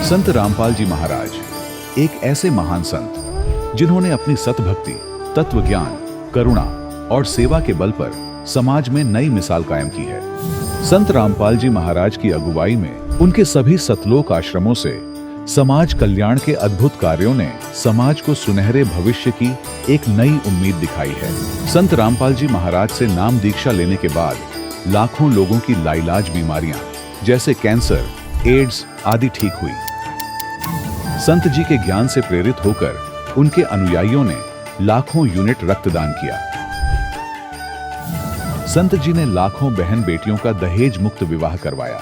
संत रामपाल जी महाराज एक ऐसे महान संत जिन्होंने अपनी सतभक्ति, तत्व ज्ञान, करुणा और सेवा के बल पर समाज में नई मिसाल कायम की है। संत रामपाल जी महाराज की अगुवाई में उनके सभी सतलोक आश्रमों से समाज कल्याण के अद्भुत कार्यों ने समाज को सुनहरे भविष्य की एक नई उम्मीद दिखाई है। संत रामपाल जी महाराज से नाम दीक्षा लेने के बाद लाखों लोगों की लाइलाज बीमारियां जैसे कैंसर, एड्स आदि ठीक हुई। संत जी के ज्ञान से प्रेरित होकर उनके अनुयायियों ने लाखों यूनिट रक्तदान किया। संत जी ने लाखों बहन बेटियों का दहेज मुक्त विवाह करवाया।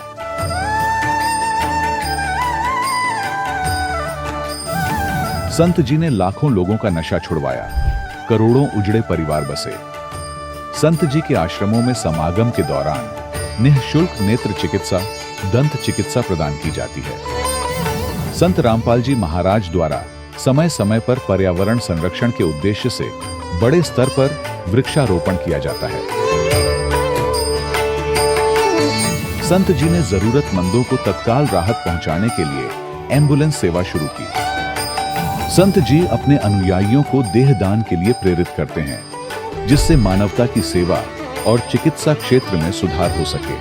संत जी ने लाखों लोगों का नशा छुड़वाया, करोड़ों उजड़े परिवार बसे। संत जी के आश्रमों में समागम के दौरान निःशुल्क नेत्र चिकित्सा, दंत चिकित्सा प्रदान की जाती है। संत रामपाल जी महाराज द्वारा समय समय पर पर्यावरण संरक्षण के उद्देश्य से बड़े स्तर पर वृक्षारोपण किया जाता है। संत जी ने जरूरतमंदों को तत्काल राहत पहुंचाने के लिए एम्बुलेंस सेवा शुरू की। संत जी अपने अनुयायियों को देहदान के लिए प्रेरित करते हैं, जिससे मानवता की सेवा और चिकित्सा क्षेत्र में सुधार हो सके।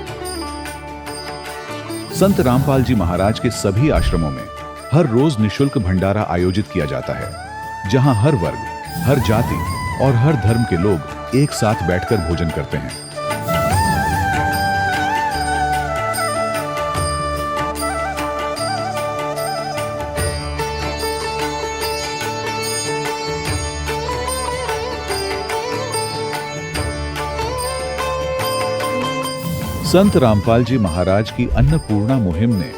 संत रामपाल जी महाराज के सभी आश्रमों में हर रोज निःशुल्क भंडारा आयोजित किया जाता है, जहां हर वर्ग, हर जाति और हर धर्म के लोग एक साथ बैठकर भोजन करते हैं। संत रामपाल जी महाराज की अन्नपूर्णा मुहिम ने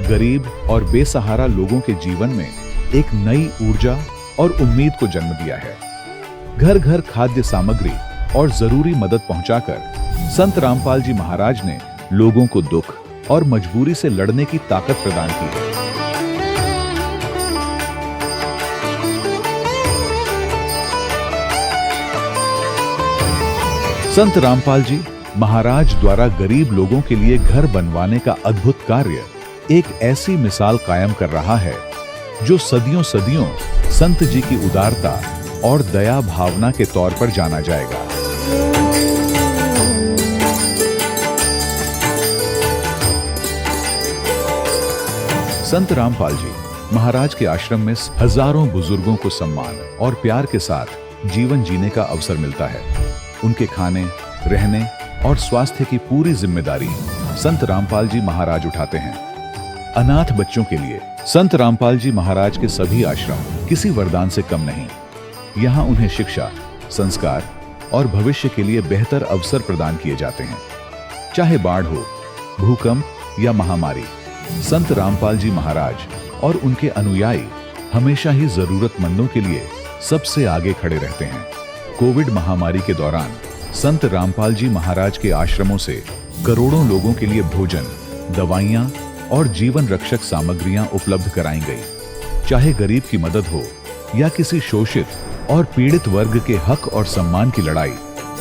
गरीब और बेसहारा लोगों के जीवन में एक नई ऊर्जा और उम्मीद को जन्म दिया है। घर घर खाद्य सामग्री और जरूरी मदद पहुंचाकर संत रामपाल जी महाराज ने लोगों को दुख और मजबूरी से लड़ने की ताकत प्रदान की है। संत रामपाल जी महाराज द्वारा गरीब लोगों के लिए घर बनवाने का अद्भुत कार्य एक ऐसी मिसाल कायम कर रहा है जो सदियों सदियों संत जी की उदारता और दया भावना के तौर पर जाना जाएगा। संत रामपाल जी महाराज के आश्रम में हजारों बुजुर्गों को सम्मान और प्यार के साथ जीवन जीने का अवसर मिलता है। उनके खाने, रहने और स्वास्थ्य की पूरी जिम्मेदारी संत रामपाल जी महाराज उठाते हैं। अनाथ बच्चों के लिए संत रामपाल जी महाराज के सभी आश्रम किसी वरदान से कम नहीं। यहाँ उन्हें शिक्षा, संस्कार और भविष्य के लिए बेहतर अवसर प्रदान किए जाते हैं। चाहे बाढ़ हो, भूकंप या महामारी, संत रामपाल जी महाराज और उनके अनुयायी हमेशा ही जरूरतमंदों के लिए सबसे आगे खड़े रहते हैं। कोविड महामारी के दौरान संत रामपाल जी महाराज के आश्रमों से करोड़ों लोगों के लिए भोजन, दवाइयां और जीवन रक्षक सामग्रियां उपलब्ध कराई गई। चाहे गरीब की मदद हो या किसी शोषित और पीड़ित वर्ग के हक और सम्मान की लड़ाई,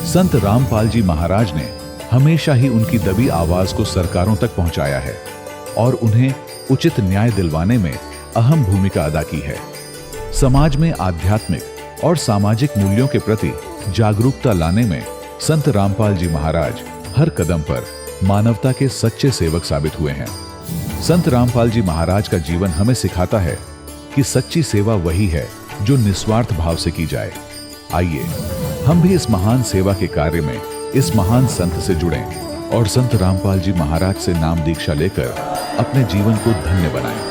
संत रामपाल जी महाराज ने हमेशा ही उनकी दबी आवाज को सरकारों तक पहुंचाया है और उन्हें उचित न्याय दिलवाने में अहम भूमिका अदा की है। समाज में आध्यात्मिक और सामाजिक मूल्यों के प्रति जागरूकता लाने में संत रामपाल जी महाराज हर कदम पर मानवता के सच्चे सेवक साबित हुए हैं। संत रामपाल जी महाराज का जीवन हमें सिखाता है कि सच्ची सेवा वही है जो निस्वार्थ भाव से की जाए। आइए हम भी इस महान सेवा के कार्य में इस महान संत से जुड़ें और संत रामपाल जी महाराज से नाम दीक्षा लेकर अपने जीवन को धन्य बनाएं।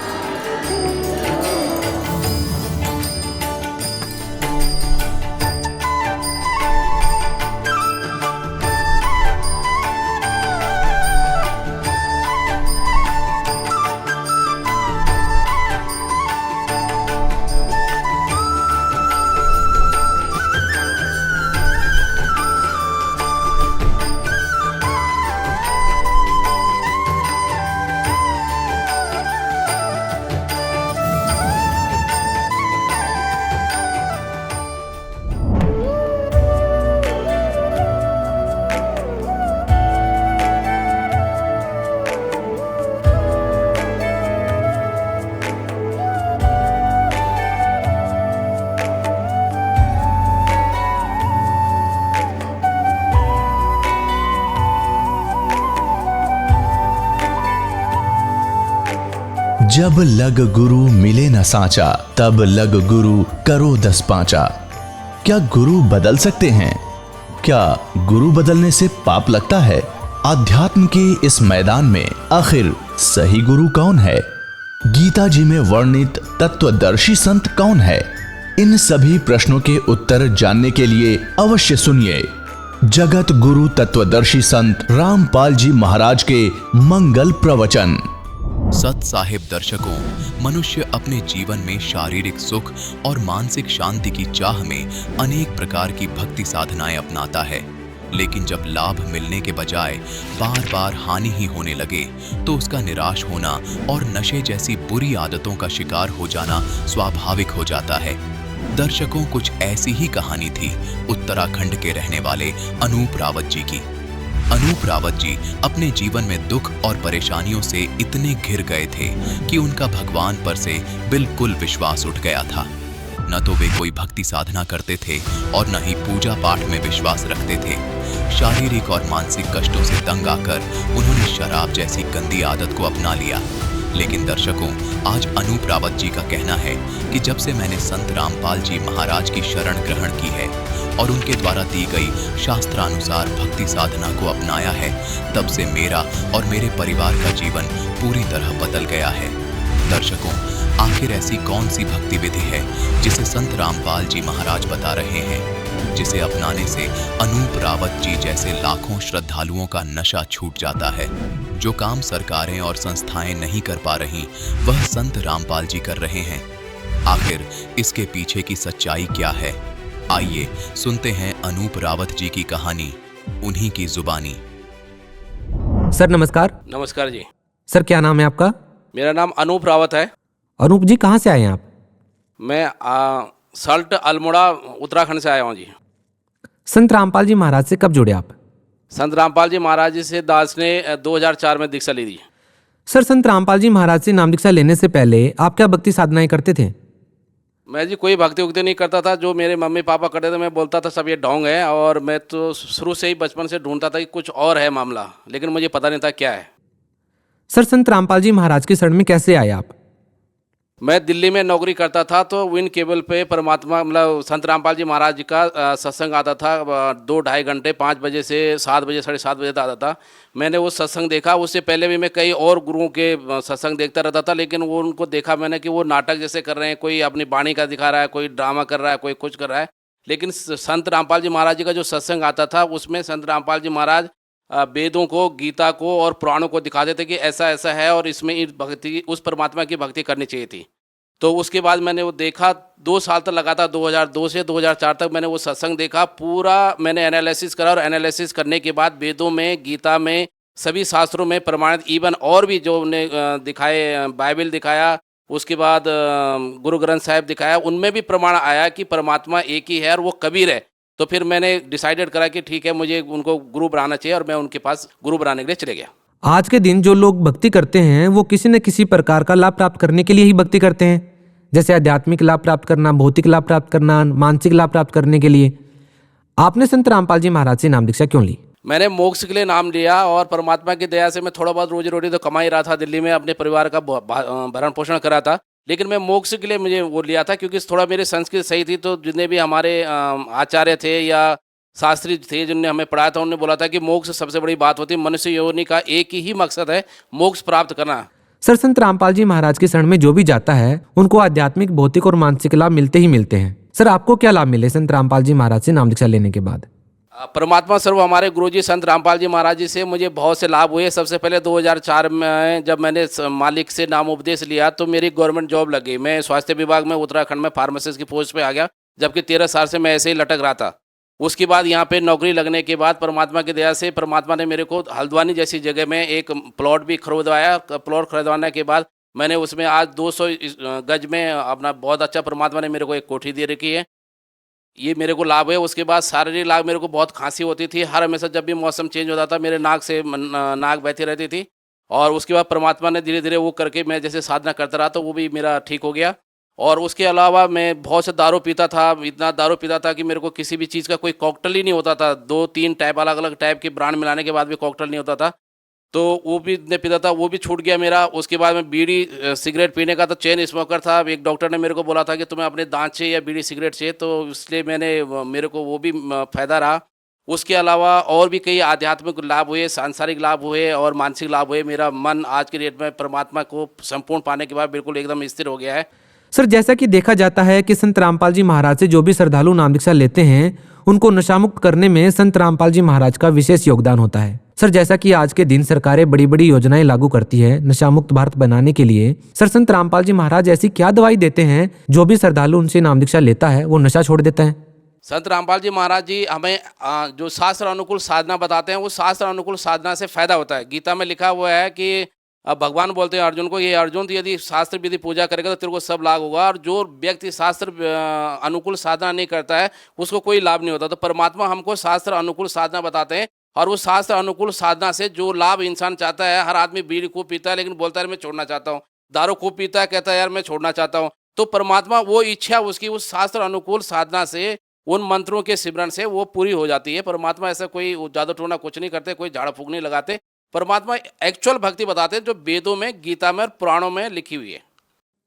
जब लग गुरु मिले न साचा, तब लग गुरु करो 10 पांचा। क्या गुरु बदल सकते हैं? क्या गुरु बदलने से पाप लगता है? अध्यात्म के इस मैदान में आखिर सही गुरु कौन है? गीता जी में वर्णित तत्वदर्शी संत कौन है? इन सभी प्रश्नों के उत्तर जानने के लिए अवश्य सुनिए जगत गुरु तत्वदर्शी संत रामपाल जी महाराज के मंगल प्रवचन। सत साहिब दर्शकों, मनुष्य अपने जीवन में शारीरिक सुख और मानसिक शांति की चाह में अनेक प्रकार की भक्ति साधनाएं अपनाता है, लेकिन जब लाभ मिलने के बजाय बार बार हानि ही होने लगे तो उसका निराश होना और नशे जैसी बुरी आदतों का शिकार हो जाना स्वाभाविक हो जाता है। दर्शकों, कुछ ऐसी ही कहानी थी उत्तराखंड के रहने वाले अनूप रावत जी की। अनूप रावत जी अपने जीवन में दुख और परेशानियों से इतने घिर गए थे कि उनका भगवान पर से बिल्कुल विश्वास उठ गया था। न तो वे कोई भक्ति साधना करते थे और न ही पूजा पाठ में विश्वास रखते थे। शारीरिक और मानसिक कष्टों से तंग आकर उन्होंने शराब जैसी गंदी आदत को अपना लिया। लेकिन दर्शकों, आज अनूप रावत जी का कहना है कि जब से मैंने संत रामपाल जी महाराज की शरण ग्रहण की है और उनके द्वारा दी गई शास्त्रानुसार भक्ति साधना को अपनाया है, तब से मेरा और मेरे परिवार का जीवन पूरी तरह बदल गया है। दर्शकों, आखिर ऐसी कौन सी भक्ति विधि है जिसे संत रामपाल जी महाराज बता रहे हैं, जिसे अपनाने से अनूप रावत जी जैसे लाखों श्रद्धालुओं का नशा छूट जाता है? जो काम सरकारें और संस्थाएं नहीं कर पा रही, वह संत रामपाल जी कर रहे हैं। आखिर इसके पीछे की सच्चाई क्या है? आइए सुनते हैं अनूप रावत जी की कहानी, उन्हीं की जुबानी। सर नमस्कार। नमस्कार जी। सर क्या नाम है आपका? मेरा नाम अनूप रावत है। अनूप जी कहाँ से आए हैं आप? मैं सल्ट अल्मोड़ा उत्तराखंड से आया हूँ जी। संत रामपाल जी महाराज से कब जुड़े आप? संत रामपाल जी महाराज जी से दास ने 2004 में दीक्षा ली थी। सर संत रामपाल जी महाराज से नाम दीक्षा लेने से पहले आप क्या भक्ति साधनाएं करते थे? मैं जी कोई भक्ति उक्ति नहीं करता था। जो मेरे मम्मी पापा करते थे मैं बोलता था सब ये ढोंग है, और मैं तो शुरू से ही बचपन से ढूंढता था कि कुछ और है मामला, लेकिन मुझे पता नहीं था क्या है। सर संत रामपाल जी महाराज की शरण में कैसे आए आप? मैं दिल्ली में नौकरी करता था, तो विन केबल पे परमात्मा मतलब संत रामपाल जी महाराज जी का सत्संग आता था 2-2.5 घंटे, 5 बजे से 7 बजे 7:30 बजे तक आता था। मैंने वो सत्संग देखा। उससे पहले भी मैं कई और गुरुओं के सत्संग देखता रहता था, लेकिन वो उनको देखा मैंने कि वो नाटक जैसे कर रहे हैं, कोई अपनी वाणी का दिखा रहा है, कोई ड्रामा कर रहा है, कोई कुछ कर रहा है। लेकिन संत रामपाल जी महाराज जी का जो सत्संग आता था उसमें संत रामपाल जी महाराज वेदों को, गीता को और पुराणों को दिखा देते कि ऐसा ऐसा है और इसमें इस भक्ति, उस परमात्मा की भक्ति करनी चाहिए थी। तो उसके बाद मैंने वो देखा, 2 साल तक लगा था, 2002 से 2004 तक मैंने वो सत्संग देखा। पूरा मैंने एनालिसिस करा, और एनालिसिस करने के बाद वेदों में, गीता में, सभी शास्त्रों में प्रमाणित, इवन और भी जो उन्हें दिखाए, बाइबल दिखाया, उसके बाद गुरु ग्रंथ साहिब दिखाया, उनमें भी प्रमाण आया कि परमात्मा एक ही है और वो कबीर है। तो फिर मैंने डिसाइडेड करा कि ठीक है, मुझे उनको गुरु बनाना चाहिए, और मैं उनके पास गुरु बनाने के लिए चले गया। आज के दिन जो लोग भक्ति करते हैं वो किसी न किसी प्रकार का लाभ प्राप्त करने के लिए ही भक्ति करते हैं, जैसे आध्यात्मिक लाभ प्राप्त करना, भौतिक लाभ प्राप्त करना, मानसिक लाभ प्राप्त करने के लिए। आपने संत रामपाल जी महाराज से नाम दीक्षा क्यों ली? मैंने मोक्ष के लिए नाम लिया, और परमात्मा की दया से मैं थोड़ा बहुत रोजी रोटी तो कमा ही रहा था। दिल्ली में अपने परिवार का भरण पोषण करा था, लेकिन मैं मोक्ष के लिए मुझे वो लिया था क्योंकि थोड़ा मेरी संस्कृत सही थी। तो जितने भी हमारे आचार्य थे या शास्त्री थे जिनने हमें पढ़ाया था, उन्होंने बोला था कि मोक्ष सबसे बड़ी बात होती है। मनुष्य योनि का एक ही मकसद है, मोक्ष प्राप्त करना। सर संत रामपाल जी महाराज की शरण में जो भी जाता है उनको आध्यात्मिक, भौतिक और मानसिक लाभ मिलते ही मिलते हैं। सर आपको क्या लाभ मिले संत रामपाल जी महाराज से नाम दीक्षा लेने के बाद? परमात्मा सर्व हमारे गुरुजी संत रामपाल जी महाराज जी से मुझे बहुत से लाभ हुए। सबसे पहले 2004 में जब मैंने मालिक से नाम उपदेश लिया तो मेरी गवर्नमेंट जॉब लग गई। मैं स्वास्थ्य विभाग में उत्तराखंड में फार्मासिस्ट की पोस्ट पे आ गया, जबकि 13 साल से मैं ऐसे ही लटक रहा था। उसके बाद यहाँ पे नौकरी लगने के बाद परमात्मा की दया से परमात्मा ने मेरे को हल्द्वानी जैसी जगह में एक प्लॉट भी खरीदवाया। प्लॉट खरीदवाने के बाद मैंने उसमें आज 200 गज में अपना बहुत अच्छा परमात्मा ने मेरे को एक कोठी दे रखी है। ये मेरे को लाभ है। उसके बाद शारीरिक लाभ, मेरे को बहुत खांसी होती थी हर हमेशा, जब भी मौसम चेंज होता था मेरे नाक से नाक बहती रहती थी। और उसके बाद परमात्मा ने धीरे धीरे वो करके मैं जैसे साधना करता रहा तो वो भी मेरा ठीक हो गया। और उसके अलावा मैं बहुत से दारू पीता था, इतना दारू पीता था कि मेरे को किसी भी चीज़ का कोई कॉकटेल ही नहीं होता था। 2-3 टाइप, अलग अलग टाइप के ब्रांड मिलाने के बाद भी कॉकटेल नहीं होता था। तो वो भी नहीं पीता था, वो भी छूट गया मेरा। उसके बाद में बीड़ी सिगरेट पीने का तो चेन स्मोकर था। एक डॉक्टर ने मेरे को बोला था कि तुम्हें अपने दांत से या बीड़ी सिगरेट से, तो इसलिए मेरे को वो भी फ़ायदा रहा। उसके अलावा और भी कई आध्यात्मिक लाभ हुए, सांसारिक लाभ हुए और मानसिक लाभ हुए। मेरा मन आज की डेट में परमात्मा को संपूर्ण पाने के बाद बिल्कुल एकदम स्थिर हो गया है। सर, जैसा कि देखा जाता है कि संत रामपाल जी महाराज से जो भी श्रद्धालु नाम दीक्षा लेते हैं उनको नशामुक्त करने में संत रामपाल जी महाराज का विशेष योगदान होता है। सर, जैसा कि आज के दिन सरकारें बड़ी बड़ी योजनाएं लागू करती है नशामुक्त भारत बनाने के लिए, सर संत रामपाल जी महाराज ऐसी क्या दवाई देते हैं जो भी श्रद्धालु उनसे नाम दीक्षा लेता है वो नशा छोड़ देता है? संत रामपाल जी महाराज जी हमें जो शास्त्र अनुकूल साधना बताते हैं, वो शास्त्र अनुकूल साधना से फायदा होता है। गीता में लिखा हुआ है कि भगवान बोलते हैं अर्जुन को, ये अर्जुन तो यदि शास्त्र विधि पूजा करेगा तो तेरे को सब लाभ होगा, और जो व्यक्ति शास्त्र अनुकूल साधना नहीं करता है उसको कोई लाभ नहीं होता। तो परमात्मा हमको शास्त्र अनुकूल साधना बताते हैं, और उस शास्त्र अनुकूल साधना से जो लाभ इंसान चाहता है, हर आदमी बीड़ी खूब पीता है लेकिन बोलता है मैं छोड़ना चाहता हूँ, दारू खूब पीता है कहता है यार मैं छोड़ना चाहता हूँ। तो परमात्मा वो इच्छा उसकी उस शास्त्र अनुकूल साधना से, उन मंत्रों के सिमरन से वो पूरी हो जाती है। परमात्मा ऐसा कोई जादू टोना कुछ नहीं करते, कोई झाड़ फूक नहीं लगाते। परमात्मा एक्चुअल भक्ति बताते हैं जो वेदों में, गीता में और पुराणों में लिखी हुई है।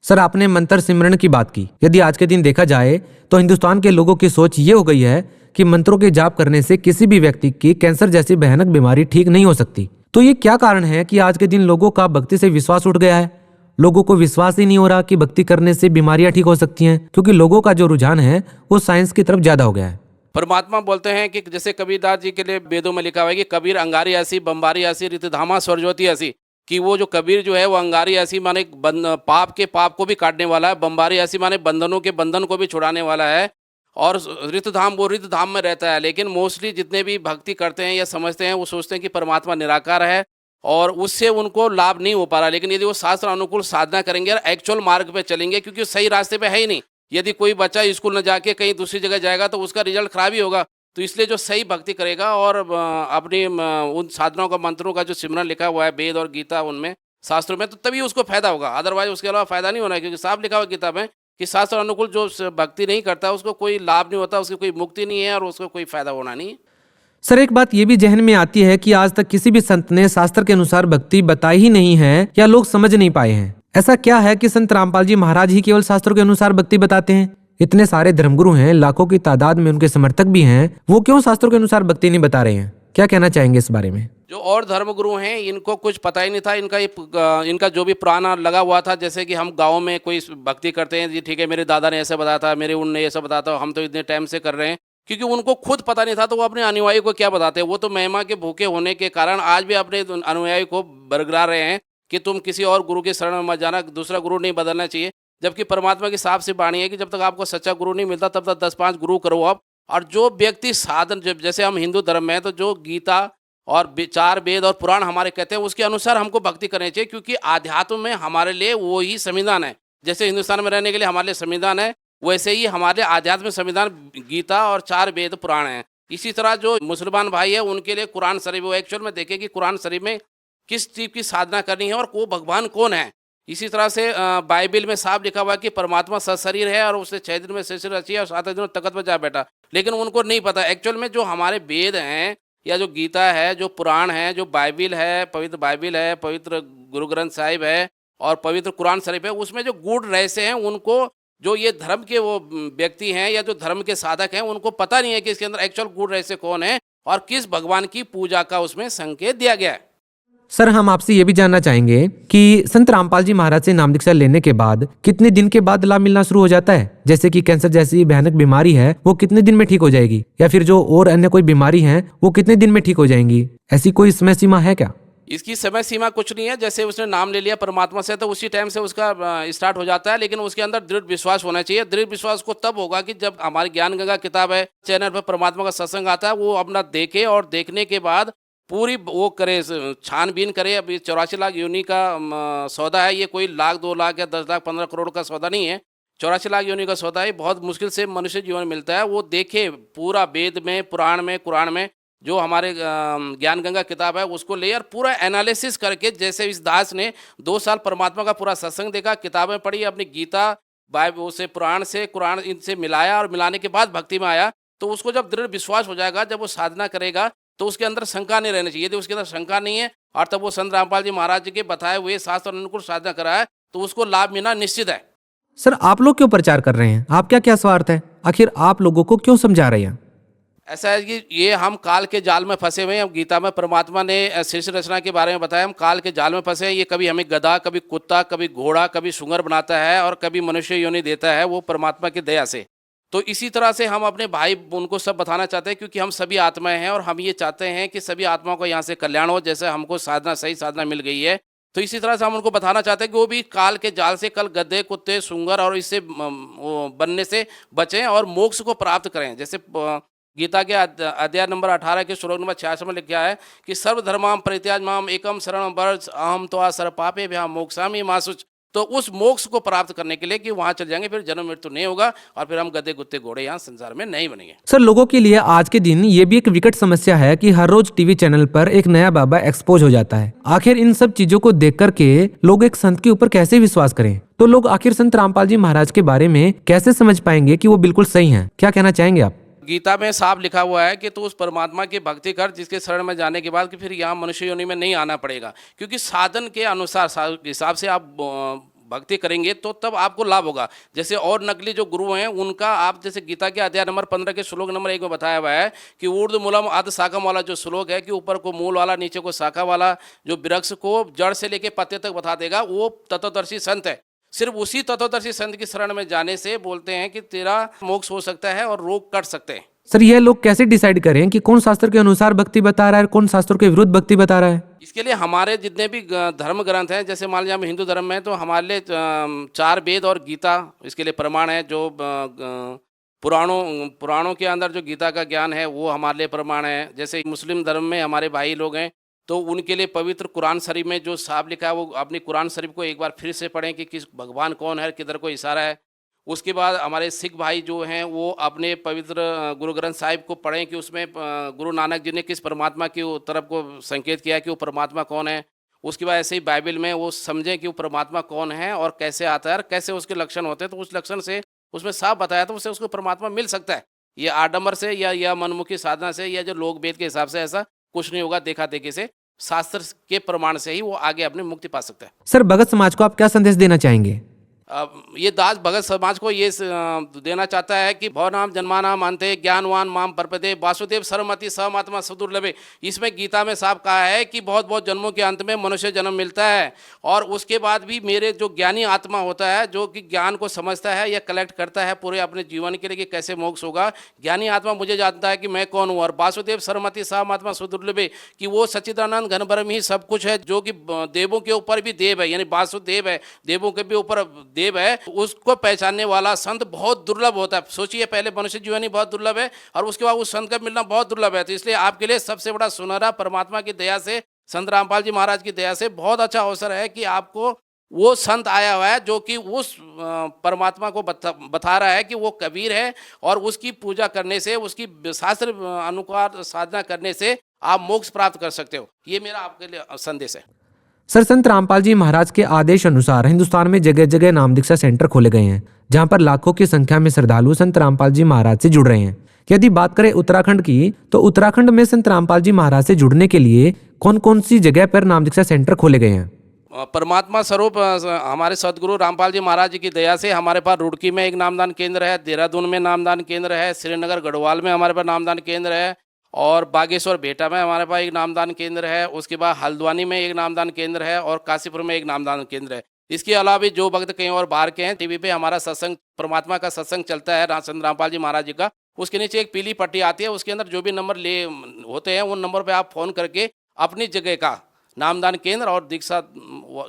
सर, आपने मंत्र सिमरन की बात की। यदि आज के दिन देखा जाए तो हिंदुस्तान के लोगों की सोच ये हो गई है कि मंत्रों के जाप करने से किसी भी व्यक्ति की कैंसर जैसी भयानक बीमारी ठीक नहीं हो सकती। तो ये क्या कारण है कि आज के दिन लोगों का भक्ति से विश्वास उठ गया है? लोगों को विश्वास ही नहीं हो रहा कि भक्ति करने से बीमारियां ठीक हो सकती हैं, क्योंकि लोगों का जो रुझान है वो साइंस की तरफ ज्यादा हो गया है। परमात्मा बोलते हैं कि जैसे कबीरदास जी के लिए वेदों में लिखा हुआ है कि कबीर अंगारी ऐसी बम्बारी ऐसी रितधामा स्वरज्योति ऐसी, कि वो जो कबीर जो है वो अंगारी ऐसी माने पाप के पाप को भी काटने वाला है, बम्बारी ऐसी माने बंधनों के बंधन को भी छुड़ाने वाला है, और रितधाम वो रितधाम में रहता है। लेकिन मोस्टली जितने भी भक्ति करते हैं या समझते हैं वो सोचते हैं कि परमात्मा निराकार है और उससे उनको लाभ नहीं हो पा रहा। लेकिन यदि वो शास्त्र अनुकूल साधना करेंगे और एक्चुअल मार्ग पे चलेंगे, क्योंकि वो सही रास्ते पे है ही नहीं। यदि कोई बच्चा स्कूल न जाके कहीं दूसरी जगह जाएगा तो उसका रिजल्ट खराब ही होगा। तो इसलिए जो सही भक्ति करेगा और अपनी उन साधनाओं का, मंत्रों का जो सिमरन लिखा हुआ है वेद और गीता उनमें शास्त्रों में, तो तभी उसको फायदा होगा। अदरवाइज उसके अलावा फायदा नहीं होना है, क्योंकि साफ लिखा हुआ गीता में कि शास्त्र अनुकूल जो भक्ति नहीं करता उसको कोई लाभ नहीं होता, उसकी कोई मुक्ति नहीं है और उसको कोई फायदा होना नहीं है। सर, एक बात ये भी जहन में आती है कि आज तक किसी भी संत ने शास्त्र के अनुसार भक्ति बताई ही नहीं है या लोग समझ नहीं पाए हैं। ऐसा क्या है कि संत रामपाल जी महाराज ही केवल शास्त्रों के अनुसार भक्ति बताते हैं? इतने सारे धर्मगुरु हैं, लाखों की तादाद में उनके समर्थक भी हैं, वो क्यों शास्त्रों के अनुसार भक्ति नहीं बता रहे हैं? क्या कहना चाहेंगे इस बारे में? जो और धर्मगुरु हैं इनको कुछ पता ही नहीं था। इनका जो भी पुराना लगा हुआ था, जैसे कि हम गाँव में कोई भक्ति करते हैं जी, ठीक है मेरे दादा ने ऐसे बताया था, मेरे उनने ऐसा बताया था, हम तो इतने टाइम से कर रहे हैं। क्योंकि उनको खुद पता नहीं था तो वो अपने अनुयायी को क्या बताते हैं। वो तो महिमा के भूखे होने के कारण आज भी अपने अनुयायी को बरगला रहे हैं कि तुम किसी और गुरु के शरण में मत जाना, दूसरा गुरु नहीं बदलना चाहिए। जबकि परमात्मा की साफ सी वाणी है कि जब तक आपको सच्चा गुरु नहीं मिलता तब तक 10-5 गुरु करो आप। और जो व्यक्ति साधन, जैसे हम हिंदू धर्म में हैं तो जो गीता और 4 वेद और पुराण हमारे कहते हैं उसके अनुसार हमको भक्ति करनी चाहिए, क्योंकि आध्यात्म में हमारे लिए वो ही संविधान है। जैसे हिंदुस्तान में रहने के लिए हमारे लिए संविधान है, वैसे ही हमारे आध्यात्मिक संविधान गीता और 4 वेद पुराण हैं। इसी तरह जो मुसलमान भाई है उनके लिए कुरान शरीफ, वो एक्चुअल में देखें कि कुरान शरीफ में किस चीज़ की साधना करनी है और वो भगवान कौन है। इसी तरह से बाइबल में साफ लिखा हुआ है कि परमात्मा सशरीर है और उसने 6 दिन में सृष्टि रची है और 7 दिन में तख्त पर जा बैठा। लेकिन उनको नहीं पता एक्चुअल में जो हमारे वेद हैं या जो गीता है, जो पुराण है, जो बाइबल है, पवित्र बाइबल है, पवित्र गुरु ग्रंथ साहिब है और पवित्र कुरान शरीफ है, उसमें जो गूढ़ रहस्य हैं उनको, जो ये धर्म के वो व्यक्ति हैं या जो धर्म के साधक हैं उनको पता नहीं है कि इसके अंदर एक्चुअल गूढ़ रहस्य कौन है और किस भगवान की पूजा का उसमें संकेत दिया गया है। सर, हम आपसे ये भी जानना चाहेंगे कि संत रामपाल जी महाराज से नाम दीक्षा लेने के बाद कितने दिन के बाद लाभ मिलना शुरू हो जाता है? जैसे कि कैंसर जैसी भयानक बीमारी है वो कितने दिन में ठीक हो जाएगी, या फिर जो और अन्य कोई बीमारी है वो कितने दिन में ठीक हो जाएंगी? ऐसी कोई समय सीमा है क्या? इसकी समय सीमा कुछ नहीं है। जैसे उसने नाम ले लिया परमात्मा से तो उसी टाइम से उसका स्टार्ट हो जाता है। लेकिन उसके अंदर दृढ़ विश्वास होना चाहिए। दृढ़ विश्वास को तब होगा कि जब हमारी ज्ञान गंगा किताब है, चैनल पर परमात्मा का सत्संग आता है, वो अपना देखे और देखने के बाद पूरी वो करे, छानबीन करे। अभी 84 लाख योनि का सौदा है, ये कोई लाख 2 लाख या 10 लाख 15 करोड़ का सौदा नहीं है। 84 लाख योनि का सौदा है, बहुत मुश्किल से मनुष्य जीवन मिलता है। वो देखे पूरा वेद में, पुराण में, कुरान में, जो हमारे ज्ञान गंगा किताब है उसको ले और पूरा एनालिसिस करके, जैसे इस दास ने 2 साल परमात्मा का पूरा सत्संग देखा, किताबें पढ़ी, अपनी गीता बाइबल से, पुराण से, कुरान इनसे मिलाया और मिलाने के बाद भक्ति में आया। तो उसको जब दृढ़ विश्वास हो जाएगा, जब वो साधना करेगा तो उसके अंदर शंका नहीं रहनी चाहिए। यदि उसके अंदर शंका नहीं है और तब वो संत रामपाल जी महाराज जी के बताए हुए शास्त्र अनुकूल साधना कराए तो उसको लाभ मिलना निश्चित है। सर आप लोग क्यों प्रचार कर रहे हैं? आप क्या क्या स्वार्थ है? आखिर आप लोगों को क्यों समझा रहे हैं? ऐसा है कि ये हम काल के जाल में फंसे हुए हैं। गीता में परमात्मा ने सृष्टि रचना के बारे में बताया, हम काल के जाल में फंसे हैं। ये कभी हमें गधा, कभी कुत्ता, कभी घोड़ा, कभी सूअर बनाता है और कभी मनुष्य योनि देता है, वो परमात्मा की दया से। तो इसी तरह से हम अपने भाई उनको सब बताना चाहते हैं, क्योंकि हम सभी आत्माएं हैं और हम ये चाहते हैं कि सभी आत्माओं को यहाँ से कल्याण हो। जैसे हमको साधना, सही साधना मिल गई है, तो इसी तरह से हम उनको बताना चाहते हैं कि वो भी काल के जाल से, कल गधे, कुत्ते, सूंगर और इससे बनने से बचें और मोक्ष को प्राप्त करें। जैसे गीता के अध्याय नंबर 18 के श्लोक नंबर 66 में लिखा है कि सर्वधर्माम परित्याज माम एकम शरणम व्रज अहम त्वा सर्वपापे भ्याम मोक्षामि मा शुच। तो उस मोक्ष को प्राप्त करने के लिए कि वहां चल जाएंगे, फिर जन्म मृत्यु नहीं होगा और फिर हम गधे, कुत्ते, घोड़े यहाँ संसार में नहीं बनेंगे। सर लोगों के लिए आज के दिन ये भी एक विकट समस्या है कि हर रोज टीवी चैनल पर एक नया बाबा एक्सपोज हो जाता है। आखिर इन सब चीजों को देख करके लोग एक संत के ऊपर कैसे विश्वास करें? तो लोग आखिर संत रामपाल जी महाराज के बारे में कैसे समझ पाएंगे कि वो बिल्कुल सही है? क्या कहना चाहेंगे आप? गीता में साफ लिखा हुआ है कि तू उस परमात्मा की भक्ति कर जिसके शरण में जाने के बाद कि फिर यहाँ मनुष्य योनि में नहीं आना पड़ेगा। क्योंकि साधन के अनुसार हिसाब से आप भक्ति करेंगे तो तब आपको लाभ होगा। जैसे और नकली जो गुरु हैं उनका आप जैसे गीता के अध्याय नंबर 15 के श्लोक नंबर 1 में बताया हुआ है कि ऊर्ध्व मूलम अध शाखम वाला जो श्लोक है कि ऊपर को मूल वाला, नीचे को शाखा वाला, जो वृक्ष को जड़ से लेके पत्ते तक बता देगा, वो तत्वदर्शी संत है। सिर्फ उसी तत्वदर्शी संत की शरण में जाने से बोलते हैं कि तेरा मोक्ष हो सकता है और रोग कट सकते हैं। सर ये लोग कैसे डिसाइड करें कि कौन शास्त्र के अनुसार भक्ति बता रहा है, कौन शास्त्रों के विरुद्ध भक्ति बता रहा है? इसके लिए हमारे जितने भी धर्म ग्रंथ हैं, जैसे मान लीजिए हम हिंदू धर्म में, तो हमारे लिए 4 वेद और गीता इसके लिए प्रमाण है। जो पुराणों के अंदर जो गीता का ज्ञान है वो हमारे लिए प्रमाण है। जैसे मुस्लिम धर्म में हमारे भाई लोग हैं तो उनके लिए पवित्र कुरान शरीफ में जो साफ लिखा है वो अपनी कुरान शरीफ को एक बार फिर से पढ़ें कि किस भगवान कौन है, किधर को इशारा है। उसके बाद हमारे सिख भाई जो हैं वो अपने पवित्र गुरु ग्रंथ साहिब को पढ़ें कि उसमें गुरु नानक जी ने किस परमात्मा की तरफ को संकेत किया है कि वो परमात्मा कौन है। उसके बाद ऐसे ही बाइबल में वो समझें कि वो परमात्मा कौन है और कैसे आता है और कैसे उसके लक्षण होते हैं। तो उस लक्षण से उसमें साफ बताया तो उससे उसको परमात्मा मिल सकता है। ये आडंबर से या मनमुखी साधना से या जो लोक वेद के हिसाब से ऐसा कुछ नहीं होगा। देखा देखी से, शास्त्र के प्रमाण से ही वो आगे अपनी मुक्ति पा सकता है। सर भगत समाज को आप क्या संदेश देना चाहेंगे? ये दास भगत समाज को ये देना चाहता है कि भव नाम जन्मानाम अंते ज्ञानवान माम परपदे वासुदेव सर्वमति सहमात्मा सुदुर्लभे। इसमें गीता में साफ कहा है कि बहुत बहुत जन्मों के अंत में मनुष्य जन्म मिलता है और उसके बाद भी मेरे जो ज्ञानी आत्मा होता है, जो कि ज्ञान को समझता है या कलेक्ट करता है पूरे अपने जीवन के लिए कि कैसे मोक्ष होगा, ज्ञानी आत्मा मुझे जानता है कि मैं कौन हूँ। और वासुदेव सर्वमति सहमात्मा सुदुर्लभे कि वो सच्चिदानंद घन ब्रह्म ही सब कुछ है, जो कि देवों के ऊपर भी देव है, यानी वासुदेव है, देवों के भी ऊपर देव है। उसको पहचानने वाला संत बहुत दुर्लभ होता है। सोचिए, पहले मनुष्य जीवन ही बहुत दुर्लभ है और उसके बाद उस संत का मिलना बहुत दुर्लभ है। तो इसलिए आपके लिए सबसे बड़ा सुनहरा परमात्मा की दया से, संत रामपाल जी महाराज की दया से बहुत अच्छा अवसर है कि आपको वो संत आया हुआ है जो कि उस परमात्मा को बता रहा है कि वो कबीर है और उसकी पूजा करने से, उसकी शास्त्र अनुसार साधना करने से आप मोक्ष प्राप्त कर सकते हो। ये मेरा आपके लिए संदेश है। सर संत रामपाल जी महाराज के आदेश अनुसार हिंदुस्तान में जगह जगह नाम दीक्षा सेंटर खोले गए हैं, जहां पर लाखों की संख्या में श्रद्धालु संत रामपाल जी महाराज से जुड़ रहे हैं। यदि बात करें उत्तराखंड की, तो उत्तराखंड में संत रामपाल जी महाराज से जुड़ने के लिए कौन कौन सी जगह पर नाम दीक्षा सेंटर खोले गए हैं? परमात्मा स्वरूप हमारे सदगुरु रामपाल जी महाराज जी की दया से हमारे पास रुड़की में एक नामदान केंद्र है, देहरादून में नामदान केंद्र है, श्रीनगर गढ़वाल में हमारे पास नामदान केंद्र है और बागेश्वर बेटा में हमारे पास एक नामदान केंद्र है। उसके बाद हल्द्वानी में एक नामदान केंद्र है और काशीपुर में एक नामदान केंद्र है। इसके अलावा भी जो भक्त कहीं और बाहर के हैं, टीवी पे हमारा सत्संग, परमात्मा का सत्संग चलता है संत रामपाल जी महाराज जी का। उसके नीचे एक पीली पट्टी आती है, उसके अंदर जो भी नंबर ले होते हैं उन नंबर पर आप फ़ोन करके अपनी जगह का नामदान केंद्र और दीक्षा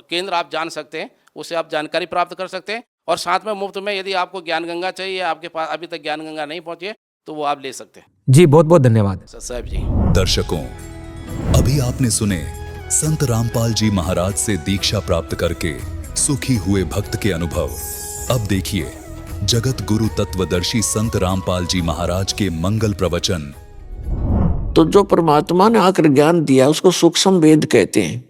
केंद्र आप जान सकते हैं, उससे आप जानकारी प्राप्त कर सकते हैं। और साथ में मुफ्त में यदि आपको ज्ञान गंगा चाहिए, आपके पास अभी तक ज्ञान गंगा नहीं पहुंची है, तो वो आप ले सकते हैं। जी बहुत बहुत धन्यवाद साहब जी। दर्शकों, अभी आपने सुने संत रामपाल जी महाराज से दीक्षा प्राप्त करके सुखी हुए भक्त के अनुभव। अब देखिए जगत गुरु तत्वदर्शी संत रामपाल जी महाराज के मंगल प्रवचन। तो जो परमात्मा ने आकर ज्ञान दिया उसको सूक्ष्म वेद कहते हैं,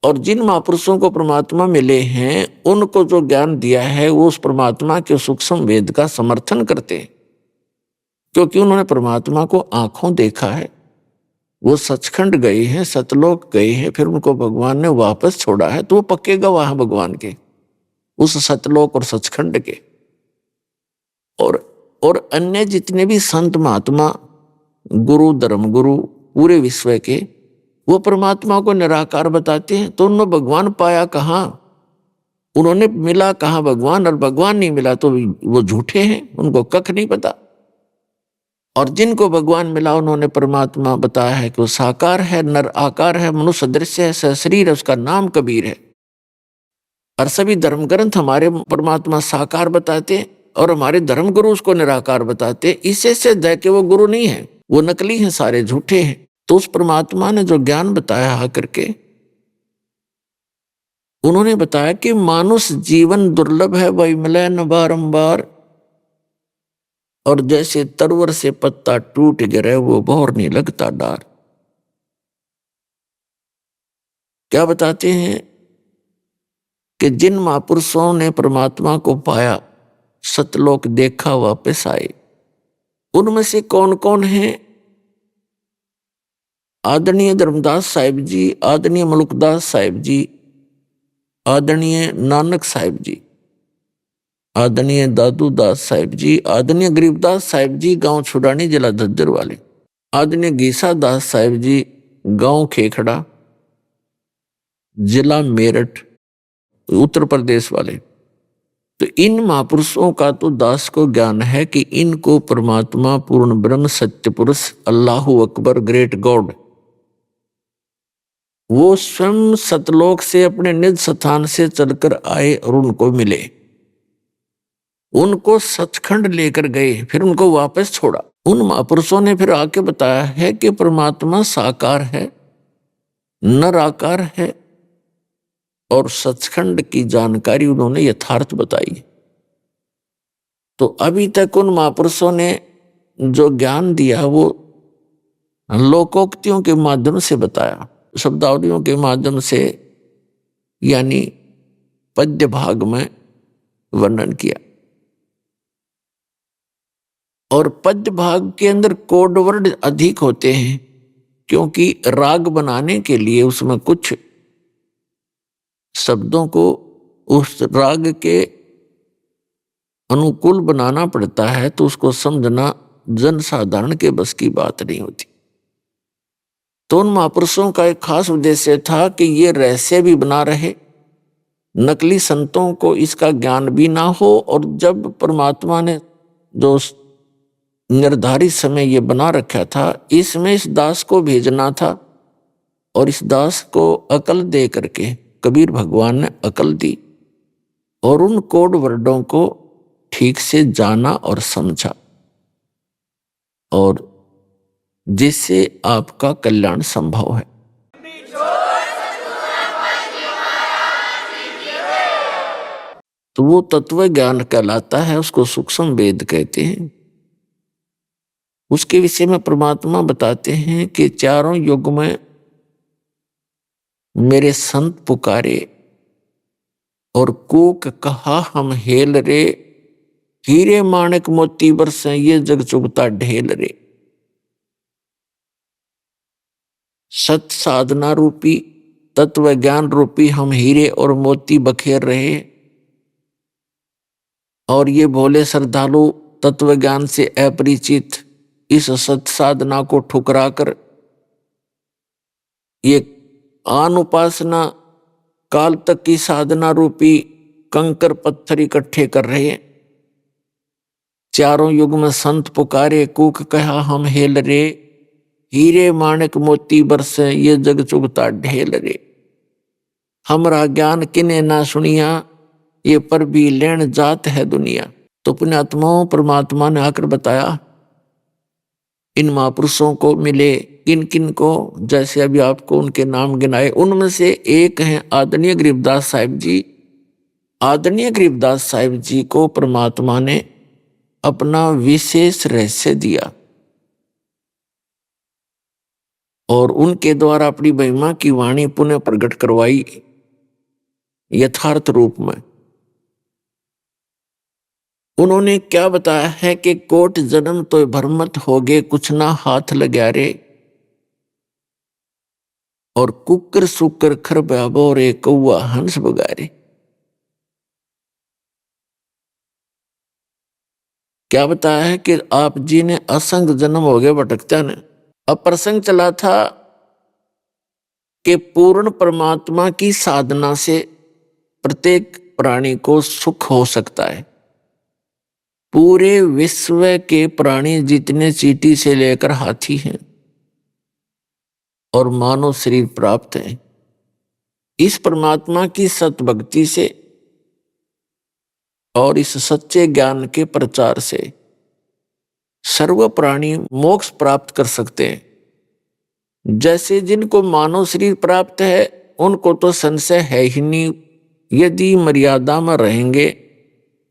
और जिन महापुरुषों को परमात्मा मिले हैं उनको जो ज्ञान दिया है वो उस परमात्मा के सूक्ष्म वेद का समर्थन करते हैं, क्योंकि उन्होंने परमात्मा को आंखों देखा है, वो सचखंड गए हैं, सतलोक गए हैं, फिर उनको भगवान ने वापस छोड़ा है, तो वो पक्के गवाह भगवान के, उस सतलोक और सचखंड के। और अन्य जितने भी संत महात्मा, गुरु, धर्म गुरु पूरे विश्व के, वो परमात्मा को निराकार बताते हैं। तो उन्होंने भगवान पाया कहाँ, उन्होंने मिला कहाँ भगवान, और भगवान नहीं मिला तो वो झूठे हैं, उनको कख नहीं पता। और जिनको भगवान मिला उन्होंने परमात्मा बताया है कि वो साकार है, नर आकार है, मनुष्य दृश्य है, सशरीर है, उसका नाम कबीर है। और सभी धर्म ग्रंथ हमारे परमात्मा साकार बताते हैं और हमारे धर्म गुरु उसको निराकार बताते हैं। इससे सिद्ध है कि वो गुरु नहीं है, वो नकली हैं, सारे झूठे हैं। तो उस परमात्मा ने जो ज्ञान बताया आकर के, उन्होंने बताया कि मानुष जीवन दुर्लभ है, वही मिले न बारंबार, और जैसे तरवर से पत्ता टूट गिरे वो बोर नहीं लगता डार। क्या बताते हैं कि जिन महापुरुषों ने परमात्मा को पाया, सतलोक देखा, वापस आए, उनमें से कौन कौन हैं? आदरणीय धर्मदास साहिब जी, आदरणीय मलुकदास साहिब जी, आदरणीय नानक साहिब जी, आदरणीय दादू दास साहिब जी, आदरणीय गरीबदास साहिब जी, गांव छुड़ानी, जिला झज्जर वाले, आदरणीय गीसा दास साहिब जी, गांव खेखड़ा, जिला मेरठ, उत्तर प्रदेश वाले। तो इन महापुरुषों का तो दास को ज्ञान है कि इनको परमात्मा, पूर्ण ब्रह्म, सत्य पुरुष, अल्लाहु अकबर, ग्रेट गॉड, वो स्वयं सतलोक से अपने निज स्थान से चलकर आए और उनको मिले, उनको सचखंड लेकर गए, फिर उनको वापस छोड़ा। उन महापुरुषों ने फिर आके बताया है कि परमात्मा साकार है, निराकार है, और सचखंड की जानकारी उन्होंने यथार्थ बताई। तो अभी तक उन महापुरुषों ने जो ज्ञान दिया वो लोकोक्तियों के माध्यम से बताया, शब्दावलियों के माध्यम से, यानी पद्य भाग में वर्णन किया। और पद्य भाग के अंदर कोड वर्ड अधिक होते हैं, क्योंकि राग बनाने के लिए उसमें कुछ शब्दों को उस राग के अनुकूल बनाना पड़ता है, तो उसको समझना जन साधारण के बस की बात नहीं होती। तो उन महापुरुषों का एक खास उद्देश्य था कि ये रहस्य भी बना रहे, नकली संतों को इसका ज्ञान भी ना हो, और जब परमात्मा ने जो निर्धारित समय ये बना रखा था, इसमें इस दास को भेजना था, और इस दास को अकल दे करके कबीर भगवान ने अकल दी, और उन कोड वर्डों को ठीक से जाना और समझा, और जिससे आपका कल्याण संभव है। तो वो तत्व ज्ञान कहलाता है, उसको सूक्ष्म वेद कहते हैं। उसके विषय में परमात्मा बताते हैं कि चारों युग में मेरे संत पुकारे, और कूक कहा हम हेल रे, हीरे माणिक मोती बरसे ये जग चुगता ढेल रे। सत साधना रूपी, तत्व ज्ञान रूपी हम हीरे और मोती बखेर रहे, और ये भोले श्रद्धालु तत्व ज्ञान से अपरिचित इस सत साधना को ठुकरा कर ये आन उपासना, काल तक की साधना रूपी कंकर पत्थर इकट्ठे कर रहे हैं। चारों युग में संत पुकारे, कूक कहा हम हेल रे, हीरे माणिक मोती बरसे ये जग चुगता ढेल रे। हमरा ज्ञान किने ना सुनिया, ये पर भी लेन जात है दुनिया। तो पुण्यात्माओं, परमात्मा ने आकर बताया, इन महापुरुषों को मिले, किन किन को, जैसे अभी आपको उनके नाम गिनाए, उनमें से एक हैं आदरणीय गरीबदास साहिब जी। आदरणीय गरीबदास साहिब जी को परमात्मा ने अपना विशेष रहस्य दिया, और उनके द्वारा अपनी महिमा की वाणी पुनः प्रकट करवाई यथार्थ रूप में। उन्होंने क्या बताया है कि कोट जन्म तो भरमत होगे, कुछ ना हाथ लग्या रे, और कुकर सुकर खरब्याबो रे कौआ हंस बगारे। क्या बताया है कि आप जी ने असंग जन्म हो गए भटकता ने। अब प्रसंग चला था कि पूर्ण परमात्मा की साधना से प्रत्येक प्राणी को सुख हो सकता है। पूरे विश्व के प्राणी जितने चींटी से लेकर हाथी हैं और मानव शरीर प्राप्त है, इस परमात्मा की सतभक्ति से और इस सच्चे ज्ञान के प्रचार से सर्व प्राणी मोक्ष प्राप्त कर सकते हैं। जैसे जिनको मानव शरीर प्राप्त है उनको तो संशय है ही नहीं, यदि मर्यादा में रहेंगे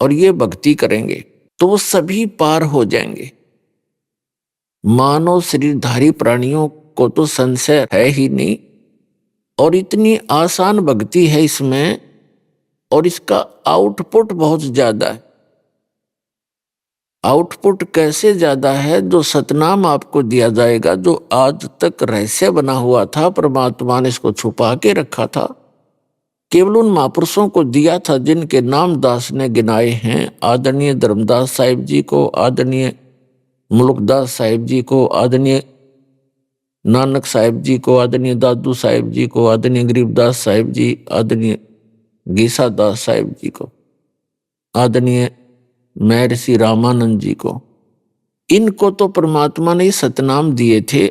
और ये भक्ति करेंगे तो वो सभी पार हो जाएंगे। मानव शरीरधारी प्राणियों को तो संशय है ही नहीं, और इतनी आसान भक्ति है इसमें, और इसका आउटपुट बहुत ज्यादा है। आउटपुट कैसे ज्यादा है? जो सतनाम आपको दिया जाएगा, जो आज तक रहस्य बना हुआ था, परमात्मा ने इसको छुपा के रखा था, केवल उन महापुरुषों को दिया था जिनके नाम दास ने गिनाए हैं। आदरणीय धर्मदास साहिब जी को, आदरणीय मुल्कदास साहिब जी को, आदरणीय नानक साहिब जी को, आदरणीय दादू साहिब जी को, आदरणीय गरीबदास साहिब जी, आदरणीय गीसा दास साहिब जी को, आदरणीय महर्षि रामानंद जी को। इनको तो परमात्मा ने सतनाम दिए थे,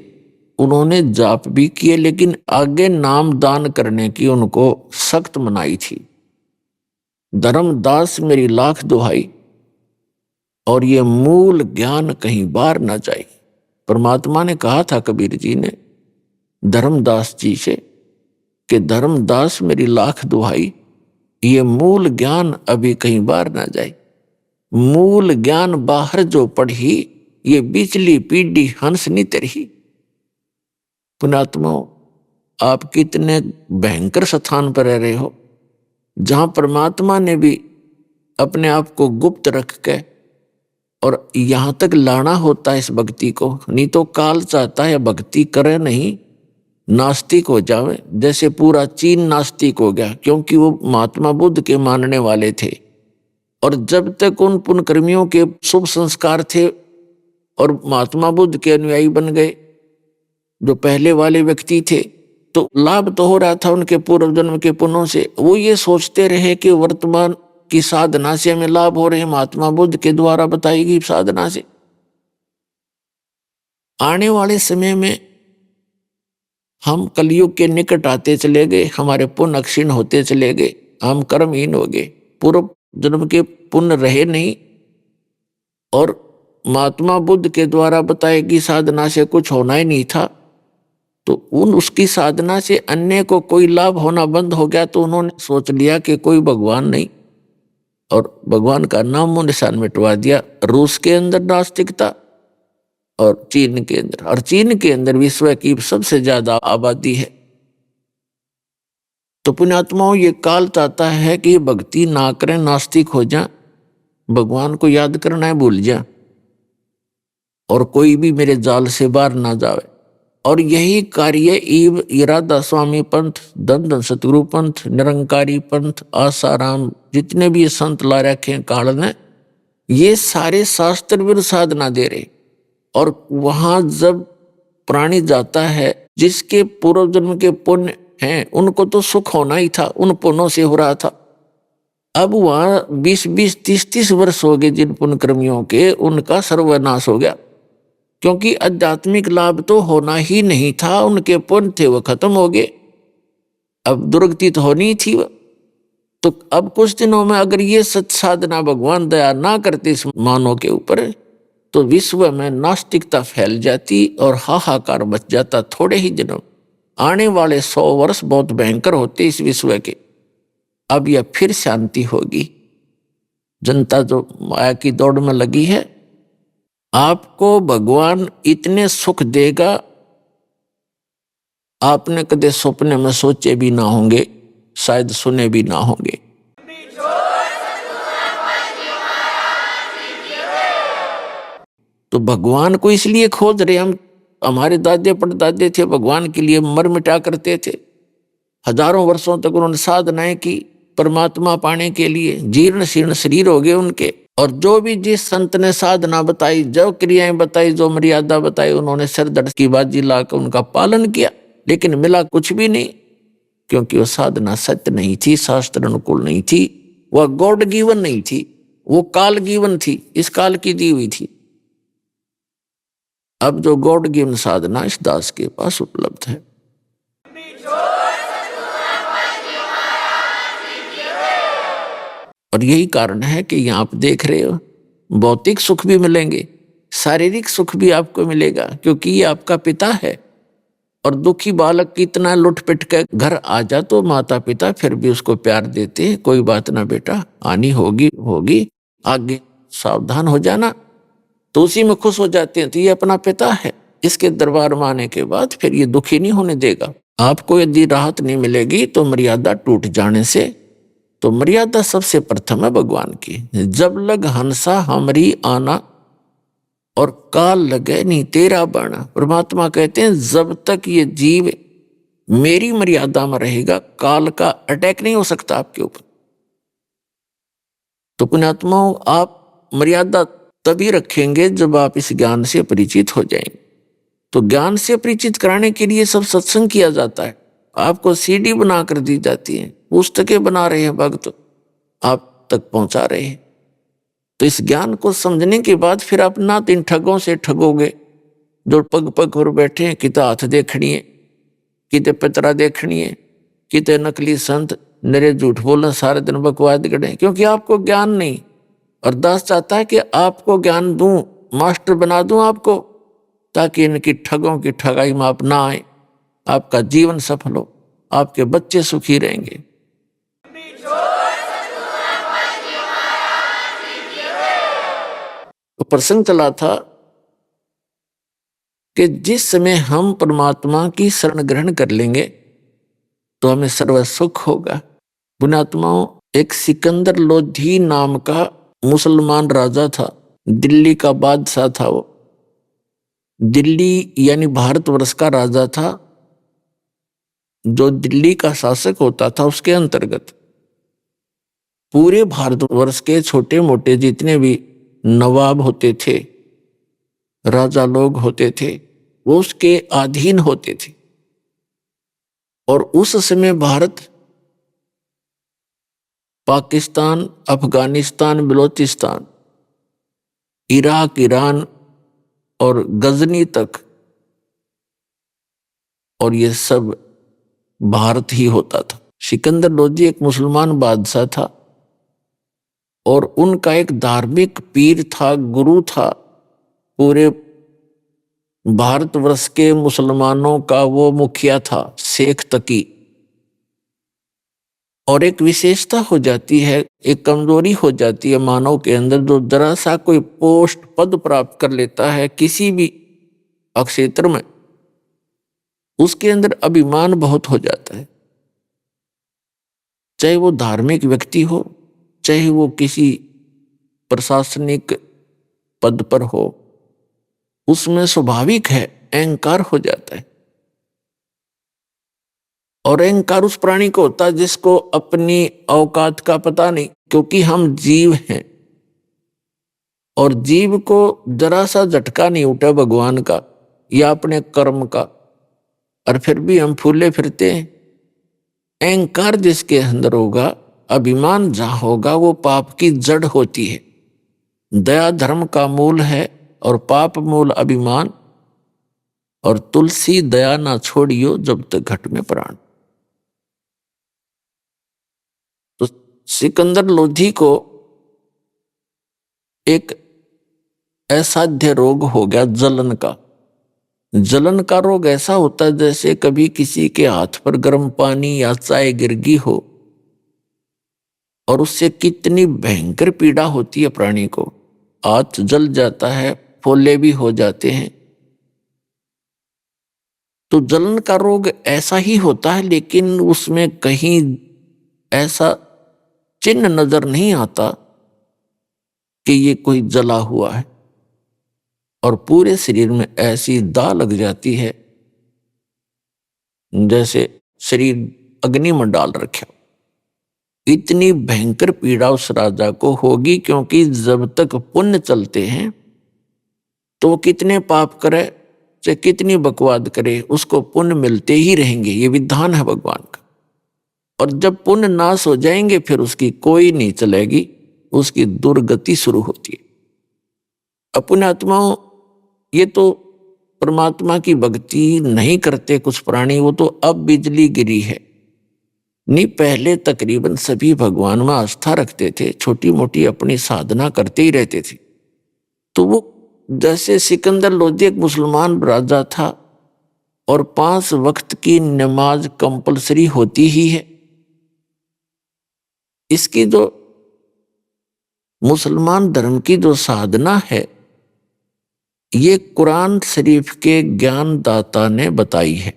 उन्होंने जाप भी किए, लेकिन आगे नाम दान करने की उनको सख्त मनाही थी। धर्मदास मेरी लाख दुहाई, और ये मूल ज्ञान कहीं बाहर ना जाए। परमात्मा ने कहा था कबीर जी ने धर्मदास जी से कि धर्मदास मेरी लाख दुहाई, ये मूल ज्ञान अभी कहीं बाहर ना जाए। मूल ज्ञान बाहर जो पढ़ी, ये बिचली पीढ़ी हंस नहीं तरही। पुणात्मा, आप कितने भयंकर स्थान पर रह रहे हो, जहां परमात्मा ने भी अपने आप को गुप्त रख के और यहां तक लाना होता है इस भक्ति को। नहीं तो काल चाहता है भक्ति करे नहीं, नास्तिक हो जावे। जैसे पूरा चीन नास्तिक हो गया, क्योंकि वो महात्मा बुद्ध के मानने वाले थे, और जब तक उन पुण्यकर्मियों के शुभ संस्कार थे और महात्मा बुद्ध के अनुयायी बन गए जो पहले वाले व्यक्ति थे, तो लाभ तो हो रहा था उनके पूर्व जन्म के पुण्यों से। वो ये सोचते रहे कि वर्तमान की साधना से हमें लाभ हो रहे हैं, महात्मा बुद्ध के द्वारा बताई गई साधना से। आने वाले समय में हम कलयुग के निकट आते चले गए, हमारे पुण्य क्षीण होते चले गए, हम कर्महीन हो गए, पूर्व जन्म के पुण्य रहे नहीं, और महात्मा बुद्ध के द्वारा बताई गई साधना से कुछ होना ही नहीं था। तो उसकी साधना से अन्य को कोई लाभ होना बंद हो गया, तो उन्होंने सोच लिया कि कोई भगवान नहीं, और भगवान का नामो निशान मिटवा दिया। रूस के अंदर नास्तिकता और चीन के अंदर, और चीन के अंदर विश्व की सबसे ज्यादा आबादी है। तो पुण्यात्माओं, ये काल चाहता है कि भक्ति ना करें, नास्तिक हो जाए, भगवान को याद करना है भूल जाए, और कोई भी मेरे जाल से बाहर ना जावे। और यही कार्य ईव इरादा स्वामी पंथ, धन सतगुरु पंथ, निरंकारी पंथ, आसाराम, जितने भी ये संत ला रखे हैं काल ने, ये सारे शास्त्र विरुद्ध साधना दे रहे। और वहां जब प्राणी जाता है, जिसके पूर्व जन्म के पुण्य हैं, उनको तो सुख होना ही था, उन पुण्यों से हो रहा था। अब वहां 20-20, 30-30 वर्ष हो गए जिन पुण्य कर्मियों के, उनका सर्वनाश हो गया, क्योंकि आध्यात्मिक लाभ तो होना ही नहीं था, उनके पुण्य थे वो खत्म हो गए। अब दुर्गति तो होनी थी। तो अब कुछ दिनों में अगर ये सत साधना भगवान दया ना करते इस मानव के ऊपर, तो विश्व में नास्तिकता फैल जाती और हाहाकार मच जाता। थोड़े ही दिनों, आने वाले 100 वर्ष बहुत भयंकर होते इस विश्व के। अब यह फिर शांति होगी। जनता जो माया की दौड़ में लगी है, आपको भगवान इतने सुख देगा, आपने कदे सपने में सोचे भी ना होंगे, शायद सुने भी ना होंगे। तो भगवान को इसलिए खोज रहे हम हमारे दादे परदादे थे, भगवान के लिए मर मिटा करते थे। हजारों वर्षों तक उन्होंने साधनाएं की परमात्मा पाने के लिए। जीर्ण शीर्ण शरीर हो गए उनके, और जो भी जिस संत ने साधना बताई, जो क्रियाएं बताई, जो मर्यादा बताई, उन्होंने सिर धड़ की बाजी लाकर उनका पालन किया, लेकिन मिला कुछ भी नहीं, क्योंकि वो साधना सत्य नहीं थी, शास्त्र अनुकूल नहीं थी, वह गॉड गिवन नहीं थी, वो काल गिवन थी, इस काल की दी हुई थी। अब जो गॉड गिवन साधना इस दास के पास उपलब्ध है। और यही कारण है कि यहाँ आप देख रहे हो, भौतिक सुख भी मिलेंगे, शारीरिक सुख भी आपको मिलेगा, क्योंकि ये आपका पिता है। और दुखी बालक कितना लुट पिट के घर आ जा तो माता पिता फिर भी उसको प्यार देते हैं, कोई बात ना बेटा, आनी होगी होगी, आगे सावधान हो जाना, तो उसी में खुश हो जाते हैं। तो ये अपना पिता है, इसके दरबार में आने के बाद फिर ये दुखी नहीं होने देगा। आपको यदि राहत नहीं मिलेगी तो मर्यादा टूट जाने से, तो मर्यादा सबसे प्रथम है भगवान की। जब लग हंसा हमरी आना और काल लगे नहीं तेरा बना। परमात्मा कहते हैं जब तक ये जीव मेरी मर्यादा में रहेगा, काल का अटैक नहीं हो सकता आपके ऊपर। तो पुण्यात्माओं, आप मर्यादा तभी रखेंगे जब आप इस ज्ञान से परिचित हो जाएंगे। तो ज्ञान से परिचित कराने के लिए सब सत्संग किया जाता है, आपको सीडी बना कर दी जाती है, पुस्तकें बना रहे हैं भक्त, आप तक पहुंचा रहे हैं। तो इस ज्ञान को समझने के बाद फिर आप ना इन ठगों से ठगोगे जो पग पग पर बैठे हैं, किते हाथ देखनी है, किते पितरा देखनी है, किते नकली संत नरे झूठ बोलना, सारे दिन बकवाद गढ़े, क्योंकि आपको ज्ञान नहीं। और दास चाहता है कि आपको ज्ञान दूं, मास्टर बना दूं आपको, ताकि इनकी ठगों की ठगाई में आप ना आए, आपका जीवन सफल हो, आपके बच्चे सुखी रहेंगे। तो प्रसंग चला था कि जिस समय हम परमात्मा की शरण ग्रहण कर लेंगे तो हमें सर्व सुख होगा। पुण्यात्माओं, एक सिकंदर लोधी नाम का मुसलमान राजा था, दिल्ली का बादशाह था। वो दिल्ली यानी भारतवर्ष का राजा था। जो दिल्ली का शासक होता था उसके अंतर्गत पूरे भारतवर्ष के छोटे मोटे जितने भी नवाब होते थे, राजा लोग होते थे, वो उसके अधीन होते थे। और उस समय भारत पाकिस्तान, अफगानिस्तान, बलोचिस्तान, इराक, ईरान और गजनी तक, और ये सब भारत ही होता था। सिकंदर लोधी एक मुसलमान बादशाह था और उनका एक धार्मिक पीर था, गुरु था। पूरे भारतवर्ष के मुसलमानों का वो मुखिया था, शेख तकी। और एक विशेषता हो जाती है, एक कमजोरी हो जाती है मानव के अंदर, जो जरा सा कोई पोस्ट पद प्राप्त कर लेता है किसी भी क्षेत्र में, उसके अंदर अभिमान बहुत हो जाता है। चाहे वो धार्मिक व्यक्ति हो, चाहे वो किसी प्रशासनिक पद पर हो, उसमें स्वाभाविक है अहंकार हो जाता है। और अहंकार उस प्राणी को होता है जिसको अपनी औकात का पता नहीं, क्योंकि हम जीव हैं और जीव को जरा सा झटका नहीं उठा भगवान का या अपने कर्म का, और फिर भी हम फूले फिरते हैं। अहंकार जिसके अंदर होगा, अभिमान जहां होगा, वो पाप की जड़ होती है। दया धर्म का मूल है और पाप मूल अभिमान। और तुलसी दया ना छोड़ियो जब तक घट में प्राण। तो सिकंदर लोधी को एक असाध्य रोग हो गया, जलन का। जलन का रोग ऐसा होता है जैसे कभी किसी के हाथ पर गर्म पानी या चाय गिर गई हो, और उससे कितनी भयंकर पीड़ा होती है प्राणी को। हाथ जल जाता है, फोले भी हो जाते हैं। तो जलन का रोग ऐसा ही होता है, लेकिन उसमें कहीं ऐसा चिन्ह नजर नहीं आता कि ये कोई जला हुआ है। और पूरे शरीर में ऐसी दाह लग जाती है जैसे शरीर अग्नि में डाल रखे हो। इतनी भयंकर पीड़ा उस राजा को होगी, क्योंकि जब तक पुण्य चलते हैं तो वो कितने पाप करे चाहे कितनी बकवाद करे, उसको पुण्य मिलते ही रहेंगे। ये विधान है भगवान का। और जब पुण्य नाश हो जाएंगे फिर उसकी कोई नहीं चलेगी, उसकी दुर्गति शुरू होती है। अपने आत्माओं, ये तो परमात्मा की भक्ति नहीं करते कुछ प्राणी, वो तो अब बिजली गिरी है। नहीं, पहले तकरीबन सभी भगवान में आस्था रखते थे, छोटी मोटी अपनी साधना करते ही रहते थे। तो वो जैसे सिकंदर लोधी एक मुसलमान राजा था और 5 वक्त की नमाज कंपलसरी होती ही है। इसकी जो मुसलमान धर्म की जो साधना है, ये कुरान शरीफ के ज्ञानदाता ने बताई है।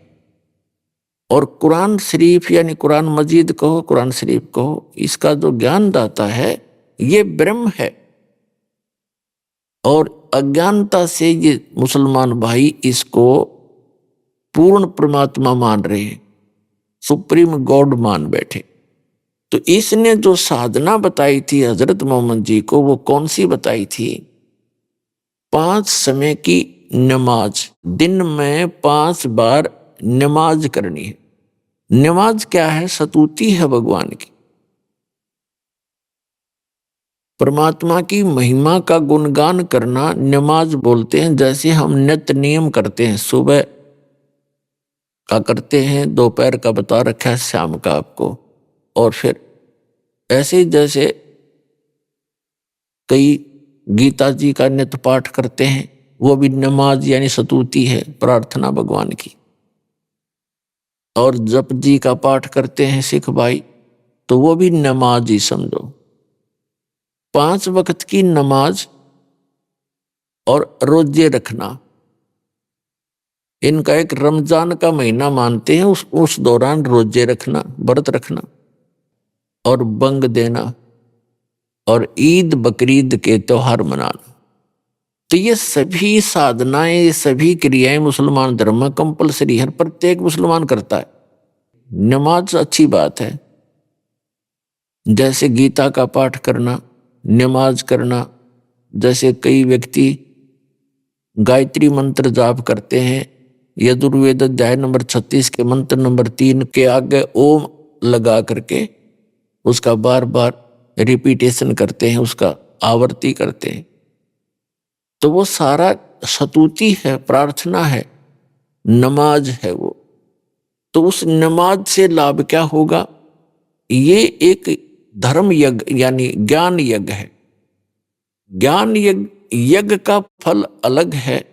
और कुरान शरीफ यानी कुरान मजीद कहो, कुरान शरीफ कहो, इसका जो ज्ञानदाता है ये ब्रह्म है। और अज्ञानता से ये मुसलमान भाई इसको पूर्ण परमात्मा मान रहे हैं, सुप्रीम गॉड मान बैठे। तो इसने जो साधना बताई थी हजरत मोहम्मद जी को, वो कौन सी बताई थी? 5 समय की नमाज, दिन में 5 बार नमाज करनी है। नमाज क्या है? स्तुति है भगवान की, परमात्मा की महिमा का गुणगान करना नमाज बोलते हैं। जैसे हम नित्य नियम करते हैं, सुबह का करते हैं, दोपहर का बता रखा है, शाम का आपको। और फिर ऐसे ही जैसे कई गीता जी का नित्य पाठ करते हैं, वो भी नमाज यानी स्तुति है, प्रार्थना भगवान की। और जप जी का पाठ करते हैं सिख भाई, तो वो भी नमाज ही समझो। 5 वक्त की नमाज और रोजे रखना, इनका एक रमजान का महीना मानते हैं, उस दौरान रोजे रखना, व्रत रखना और बंग देना और ईद बकरीद के त्योहार मनाना। तो ये सभी साधनाएं, ये सभी क्रियाएं मुसलमान धर्म में कंपलसरी है, प्रत्येक मुसलमान करता है। नमाज अच्छी बात है, जैसे गीता का पाठ करना, नमाज करना। जैसे कई व्यक्ति गायत्री मंत्र जाप करते हैं, यजुर्वेद अध्याय नंबर 36 के मंत्र नंबर 3 के आगे ओम लगा करके उसका बार बार रिपीटेशन करते हैं, उसका आवर्ती करते हैं। तो वो सारा स्तुति है, प्रार्थना है, नमाज है वो। तो उस नमाज से लाभ क्या होगा? ये एक धर्म यज्ञ यानी ज्ञान यज्ञ है। ज्ञान यज्ञ का फल अलग है,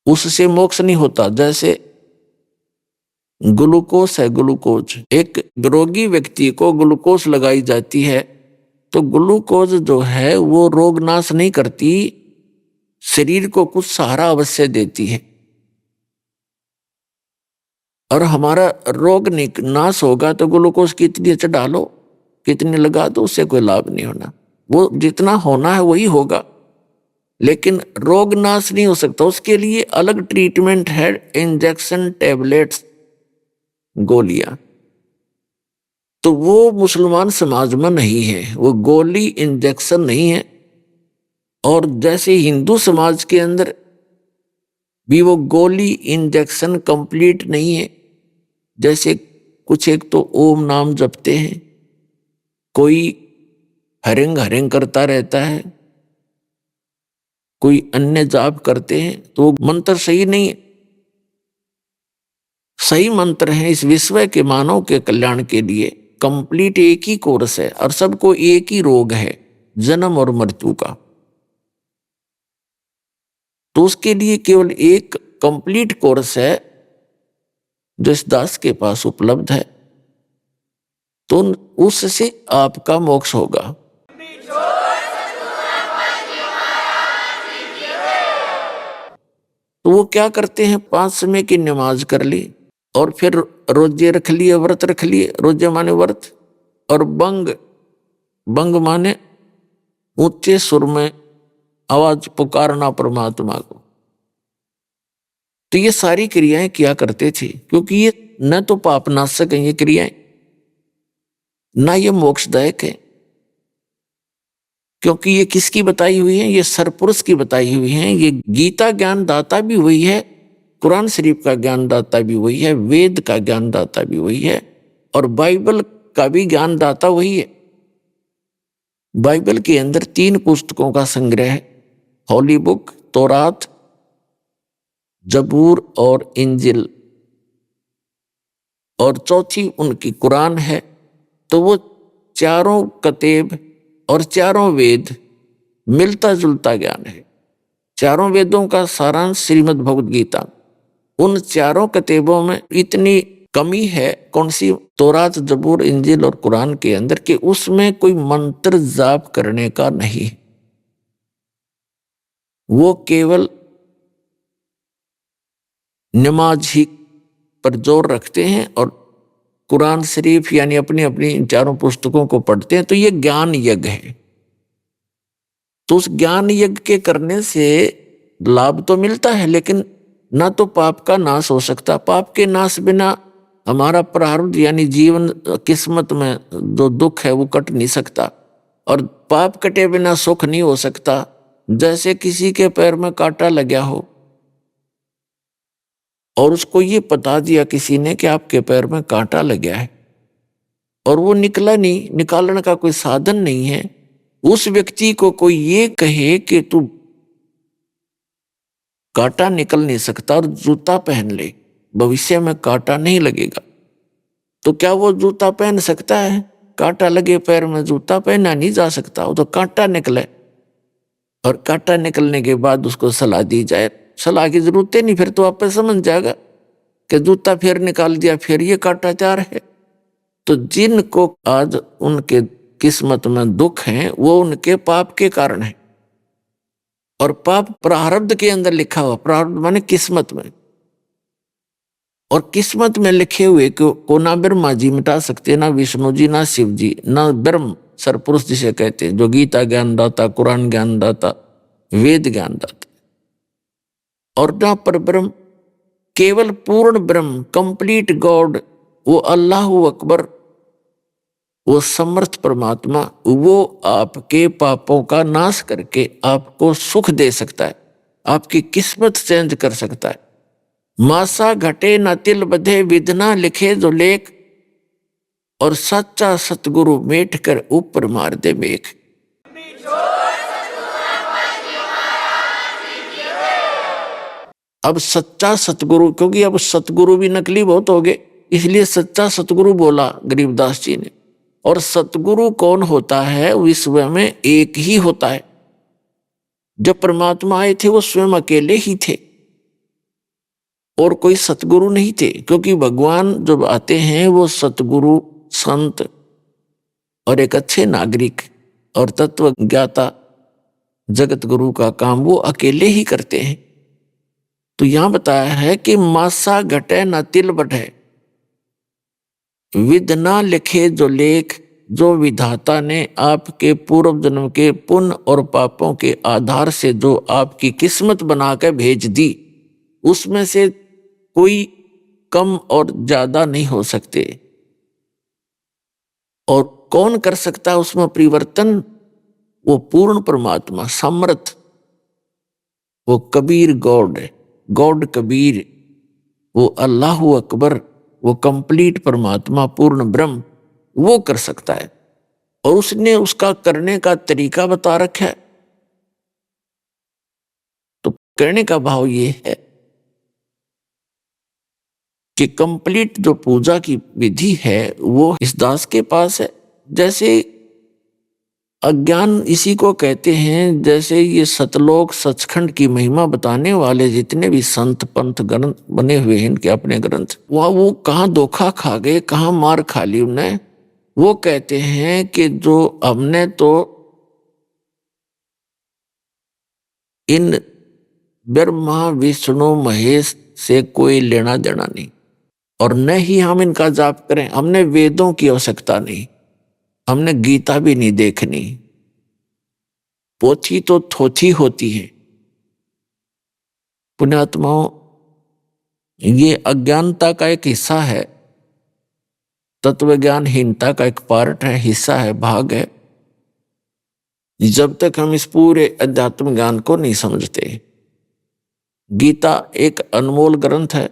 उससे मोक्ष नहीं होता। जैसे ग्लूकोज है, ग्लूकोज, एक रोगी व्यक्ति को ग्लूकोज लगाई जाती है, तो ग्लूकोज जो है वो रोग नाश नहीं करती, शरीर को कुछ सहारा अवश्य देती है। और हमारा रोग नाश होगा तो ग्लूकोज कितनी चढ़ा लो, कितनी लगा दो, उससे कोई लाभ नहीं होना। वो जितना होना है वही होगा, लेकिन रोग नाश नहीं हो सकता। उसके लिए अलग ट्रीटमेंट है, इंजेक्शन, टैबलेट्स, गोलियां। तो वो मुसलमान समाज में नहीं है, वो गोली इंजेक्शन नहीं है। और जैसे हिंदू समाज के अंदर भी वो गोली इंजेक्शन कंप्लीट नहीं है। जैसे कुछ एक तो ओम नाम जपते हैं, कोई हरिंग हरिंग करता रहता है, कोई अन्य जाप करते हैं, तो वो मंत्र सही नहीं है। सही मंत्र है इस विश्व के मानव के कल्याण के लिए। कंप्लीट एक ही कोर्स है और सबको एक ही रोग है, जन्म और मृत्यु का। तो उसके लिए केवल एक कंप्लीट कोर्स है जो इस दास के पास उपलब्ध है, तो उससे आपका मोक्ष होगा। तो वो क्या करते हैं? 5 समय की नमाज कर ली और फिर रोजे रख लिए, व्रत रख लिए। रोजे माने व्रत, और बंग माने ऊंचे सुर में आवाज पुकारना परमात्मा को। तो ये सारी क्रियाएं किया करते थे, क्योंकि ये न तो पाप नाशक हैं ये क्रियाएं, ना ये मोक्षदायक है। क्योंकि ये किसकी बताई हुई है? ये सरपुरुष की बताई हुई है। ये गीता ज्ञान दाता भी वही है, कुरान शरीफ का ज्ञान दाता भी वही है, वेद का ज्ञान दाता भी वही है, और बाइबल का भी ज्ञान दाता वही है। बाइबल के अंदर 3 पुस्तकों का संग्रह है, हॉली बुक, तौरात, जबूर और इंजिल, और चौथी उनकी कुरान है। तो वो चारों कतेब और चारों वेद मिलता जुलता ज्ञान है। चारों वेदों का सारांश श्रीमद् भगवद गीता। उन चारों कतेबों में इतनी कमी है, कौन सी? तौरात, जबूर, इंजिल और कुरान के अंदर, कि उसमें कोई मंत्र जाप करने का नहीं। वो केवल नमाज ही पर जोर रखते हैं और कुरान शरीफ यानी अपनी अपनी इन चारों पुस्तकों को पढ़ते हैं। तो ये ज्ञान यज्ञ है। तो उस ज्ञान यज्ञ के करने से लाभ तो मिलता है, लेकिन ना तो पाप का नाश हो सकता। पाप के नाश बिना हमारा प्रारब्ध यानी जीवन किस्मत में जो दुख है वो कट नहीं सकता, और पाप कटे बिना सुख नहीं हो सकता। जैसे किसी के पैर में कांटा लगा हो और उसको ये बता दिया किसी ने कि आपके पैर में कांटा लगा है, और वो निकला नहीं, निकालने का कोई साधन नहीं है। उस व्यक्ति को कोई ये कहे कि तू कांटा निकल नहीं सकता और जूता पहन ले, भविष्य में कांटा नहीं लगेगा, तो क्या वो जूता पहन सकता है? कांटा लगे पैर में जूता पहना नहीं जा सकता। वो तो कांटा निकले, और कांटा निकलने के बाद उसको सलाह दी जाए। सलाह की जरूरत नहीं, फिर तो आप समझ जाएगा कि जूता फिर निकाल दिया, फिर ये कांटाचार है। तो जिनको आज उनके किस्मत में दुख हैं वो उनके पाप के कारण है, और पाप प्रारब्ध के अंदर लिखा हुआ। प्रारब्ध माने किस्मत में, और किस्मत में लिखे हुए को ना ब्रह्मा जी मिटा सकते, ना विष्णु जी, ना शिव जी, ना ब्रह्म सरपुरुष जिसे कहते हैं, जो गीता ज्ञान दाता, कुरान ज्ञान दाता, वेद ज्ञान दाता, और ना पर ब्रह्म, केवल पूर्ण ब्रह्म, कंप्लीट गॉड, वो अल्लाह अकबर, वो समर्थ परमात्मा, वो आपके पापों का नाश करके आपको सुख दे सकता है, आपकी किस्मत चेंज कर सकता है। मासा घटे न तिल बधे, विधना लिखे जो लेख, और सच्चा सतगुरु मेट कर ऊपर मार दे मेघ। अब सच्चा सतगुरु, क्योंकि अब सतगुरु भी नकली बहुत हो गए, इसलिए सच्चा सतगुरु बोला गरीबदास जी ने। और सतगुरु कौन होता है? विश्व में एक ही होता है। जब परमात्मा आए थे वो स्वयं अकेले ही थे, और कोई सतगुरु नहीं थे, क्योंकि भगवान जब आते हैं वो सतगुरु, संत और एक अच्छे नागरिक और तत्व ज्ञाता जगत गुरु का काम वो अकेले ही करते हैं। तो यहां बताया है कि मासा घटे न तिल बढ़े, विद ना लिखे जो लेख, जो विधाता ने आपके पूर्व जन्म के पुण्य और पापों के आधार से जो आपकी किस्मत बनाकर भेज दी, उसमें से कोई कम और ज्यादा नहीं हो सकते। और कौन कर सकता है उसमें परिवर्तन? वो पूर्ण परमात्मा, समर्थ, वो कबीर गॉड है, गॉड कबीर, वो अल्लाह अकबर, वो कंप्लीट परमात्मा, पूर्ण ब्रह्म, वो कर सकता है। और उसने उसका करने का तरीका बता रखा है। तो कहने का भाव ये है कि कंप्लीट जो पूजा की विधि है वो इस दास के पास है। जैसे अज्ञान इसी को कहते हैं, जैसे ये सतलोक सचखंड की महिमा बताने वाले जितने भी संत पंथ ग्रंथ बने हुए हैं, इनके अपने ग्रंथ, वह वो कहाँ धोखा खा गए, कहाँ मार खा ली उन्हें। वो कहते हैं कि जो हमने तो इन ब्रह्मा विष्णु महेश से कोई लेना देना नहीं, और न ही हम इनका जाप करें, हमने वेदों की आवश्यकता नहीं, हमने गीता भी नहीं देखनी, पोथी तो थोथी होती है। पुण्यात्माओं, ये अज्ञानता का एक हिस्सा है, तत्व ज्ञानहीनता का एक पार्ट है, हिस्सा है, भाग है। जब तक हम इस पूरे अध्यात्म ज्ञान को नहीं समझते। गीता एक अनमोल ग्रंथ है।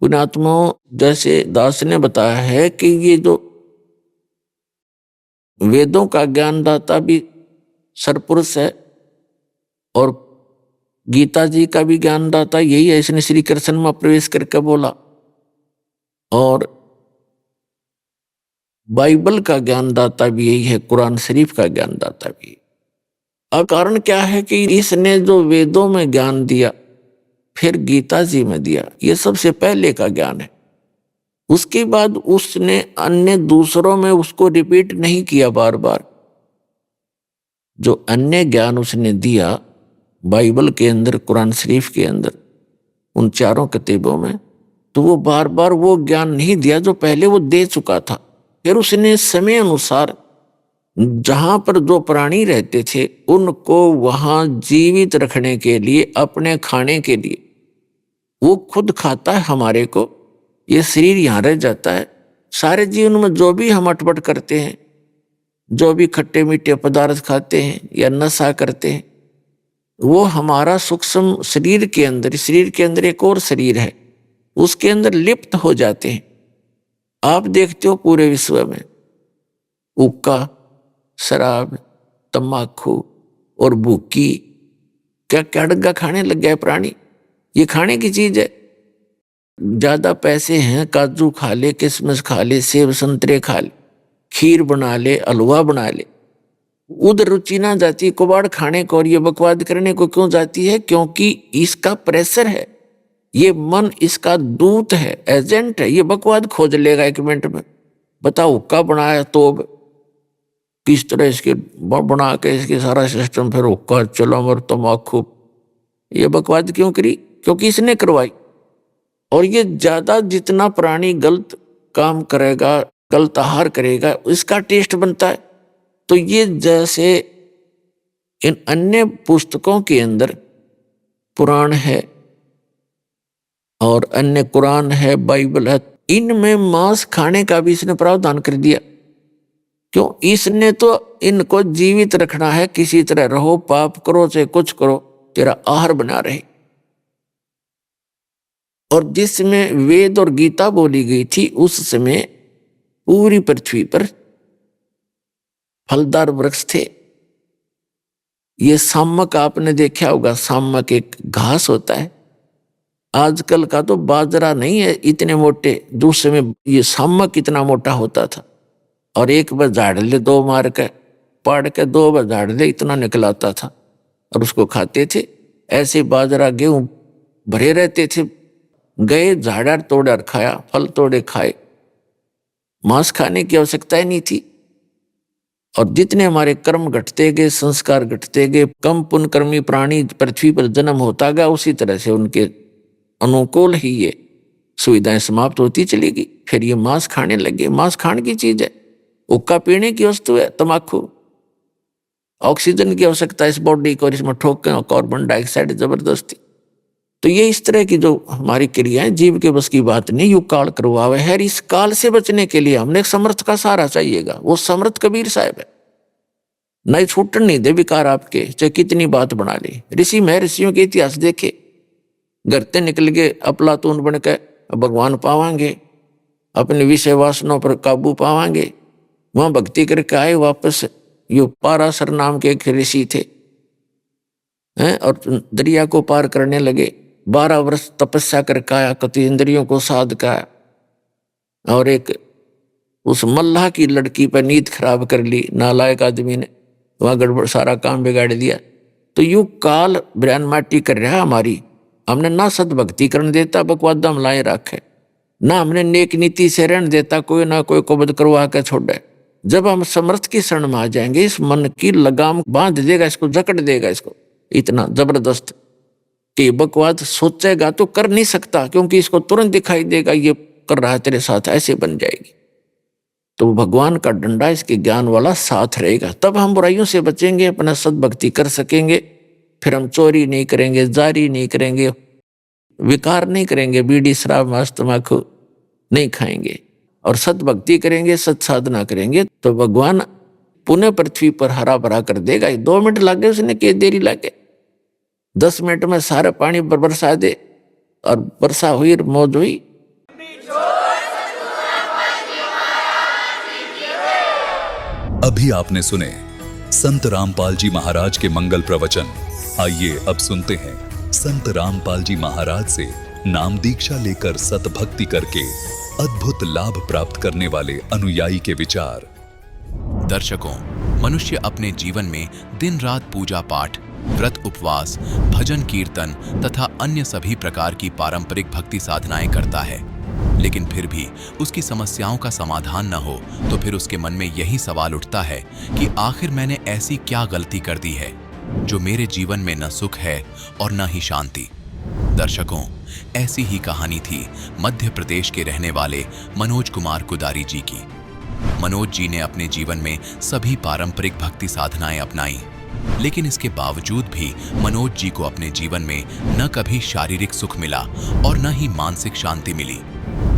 पुण्यात्माओं, जैसे दास ने बताया है कि ये जो वेदों का ज्ञानदाता भी सरपुरुष है और गीता जी का भी ज्ञानदाता यही है। इसने श्री कृष्ण में प्रवेश करके बोला। और बाइबल का ज्ञानदाता भी यही है, कुरान शरीफ का ज्ञानदाता भी। अब कारण क्या है कि इसने जो वेदों में ज्ञान दिया, फिर गीता जी में दिया, ये सबसे पहले का ज्ञान है। उसके बाद उसने अन्य दूसरों में उसको रिपीट नहीं किया बार बार। जो अन्य ज्ञान उसने दिया बाइबल के अंदर, कुरान शरीफ के अंदर, उन चारों किताबों में, तो वो बार बार वो ज्ञान नहीं दिया जो पहले वो दे चुका था। फिर उसने समय अनुसार जहां पर जो प्राणी रहते थे उनको वहां जीवित रखने के लिए, अपने खाने के लिए, वो खुद खाता है हमारे को, ये शरीर यहाँ रह जाता है। सारे जीवन में जो भी हम अटपट करते हैं, जो भी खट्टे मीठे पदार्थ खाते हैं या नशा करते हैं, वो हमारा सूक्ष्म शरीर के अंदर एक और शरीर है, उसके अंदर लिप्त हो जाते हैं। आप देखते हो पूरे विश्व में हुक्का, शराब, तम्बाकू और भूकी, क्या क्या डग्गा खाने लग गया है प्राणी। ये खाने की चीज है। ज्यादा पैसे हैं, काजू खा ले, किशमिश खा ले, सेब संतरे खा ले, खीर बना ले, हलवा बना ले, उधर रुचि ना जाती कबाड़ खाने को और ये बकवाद करने को क्यों जाती है? क्योंकि इसका प्रेशर है। ये मन इसका दूत है, एजेंट है। ये बकवाद खोज लेगा 1 मिनट में। बताओ, हुक्का बनाया तो किस तरह इसके बना के इसके सारा सिस्टम, फिर हुक्का, चलम और तम्बाकू, ये बकवाद क्यों करी? क्योंकि इसने करवाई। और ये ज्यादा जितना प्राणी गलत काम करेगा, गलत आहार करेगा, इसका टेस्ट बनता है। तो ये जैसे इन अन्य पुस्तकों के अंदर पुराण है और अन्य कुरान है, बाइबल है, इनमें मांस खाने का भी इसने प्रावधान कर दिया। क्यों? इसने तो इनको जीवित रखना है, किसी तरह रहो, पाप करो चाहे कुछ करो, तेरा आहार बना रहे। और जिसमें वेद और गीता बोली गई थी, उस समय पूरी पृथ्वी पर फलदार वृक्ष थे। ये सामक आपने देखा होगा, सामक एक घास होता है। आजकल का तो बाजरा नहीं है इतने मोटे, दूर समय ये सामक इतना मोटा होता था। और एक बार झाड़ ले, 2 मार के पाड़ के 2 बार झाड़ ले, इतना निकलाता था और उसको खाते थे। ऐसे बाजरा गेहूं भरे रहते थे। गए झाड़ा तोड़ा खाया, फल तोड़े खाए, मांस खाने की आवश्यकता ही नहीं थी। और जितने हमारे कर्म घटते गए, संस्कार घटते गए, कम पुण्यकर्मी प्राणी पृथ्वी पर जन्म होता गया, उसी तरह से उनके अनुकूल ही ये सुविधाएं समाप्त होती चलेगी। फिर ये मांस खाने लगे। मांस खाने की चीज है, हुक्का पीने की वस्तु है, तम्बाकू ऑक्सीजन की आवश्यकता है इस बॉडी को, और इसमें ठोकें कार्बन डाइऑक्साइड जबरदस्ती। तो ये इस तरह की जो हमारी क्रियाएं जीव के बस की बात नहीं, युग काल करवावे है। इस काल से बचने के लिए हमने एक समर्थ का सहारा चाहिएगा। वो समर्थ कबीर साहब है। नहीं छूटन नहीं दे विकार आपके, चाहे कितनी बात बना ले। ऋषि महर्षियों के इतिहास देखे, घर से निकल गए अफलातून बन के भगवान पावांगे, अपने विषय वासनों पर काबू पावांगे, वहां भक्ति करके आए वापस। यो पाराशर नाम के एक ऋषि थे हैं, और दरिया को पार करने लगे। 12 वर्ष तपस्या करके आया, कति इंद्रियों को साध का आया, और एक उस मल्लाह की लड़की पर नींद खराब कर ली नालायक आदमी ने, वहां गड़बड़ सारा काम बिगाड़ दिया। तो यू काल ब्रैन माटी कर रहा हमारी। हमने ना सदभक्ति करने देता, बकवादा में लाए रखे, ना हमने नेक नीति से रहने देता, कोई ना कोई को बद करवा के छोड़े। जब हम समर्थ की शरण में आ जाएंगे, इस मन की लगाम बांध देगा, इसको जकड़ देगा, इसको इतना जबरदस्त कि बकवाद सोचेगा तो कर नहीं सकता, क्योंकि इसको तुरंत दिखाई देगा ये कर रहा है तेरे साथ, ऐसे बन जाएगी। तो भगवान का डंडा इसके ज्ञान वाला साथ रहेगा, तब हम बुराइयों से बचेंगे, अपना सद्भक्ति कर सकेंगे। फिर हम चोरी नहीं करेंगे, जारी नहीं करेंगे, विकार नहीं करेंगे, बीड़ी शराब मांस तम्बाकू नहीं खाएंगे और सद्भक्ति करेंगे, सत्साधना करेंगे, तो भगवान पुनः पृथ्वी पर हरा भरा कर देगा। 2 मिनट लागे उसने, के देरी लागे, 10 मिनट में सारा पानी बरसा दे और वर्षा हुई, मौज हुई। अभी आपने सुने संत रामपाल जी महाराज के मंगल प्रवचन। आइए अब सुनते हैं संत रामपाल जी महाराज से नाम दीक्षा लेकर सतभक्ति करके अद्भुत लाभ प्राप्त करने वाले अनुयायी के विचार। दर्शकों, मनुष्य अपने जीवन में दिन रात पूजा पाठ, व्रत उपवास, भजन कीर्तन तथा अन्य सभी प्रकार की पारंपरिक भक्ति साधनाएं करता है, लेकिन फिर भी उसकी समस्याओं का समाधान न हो तो फिर उसके मन में यही सवाल उठता है कि आखिर मैंने ऐसी क्या गलती कर दी है जो मेरे जीवन में न सुख है और न ही शांति। दर्शकों, ऐसी ही कहानी थी मध्य प्रदेश के रहने वाले मनोज कुमार कुदारी जी की। मनोज जी ने अपने जीवन में सभी पारंपरिक भक्ति साधनाएं अपनाई, लेकिन इसके बावजूद भी मनोज जी को अपने जीवन में न कभी शारीरिक सुख मिला और न ही मानसिक शांति मिली।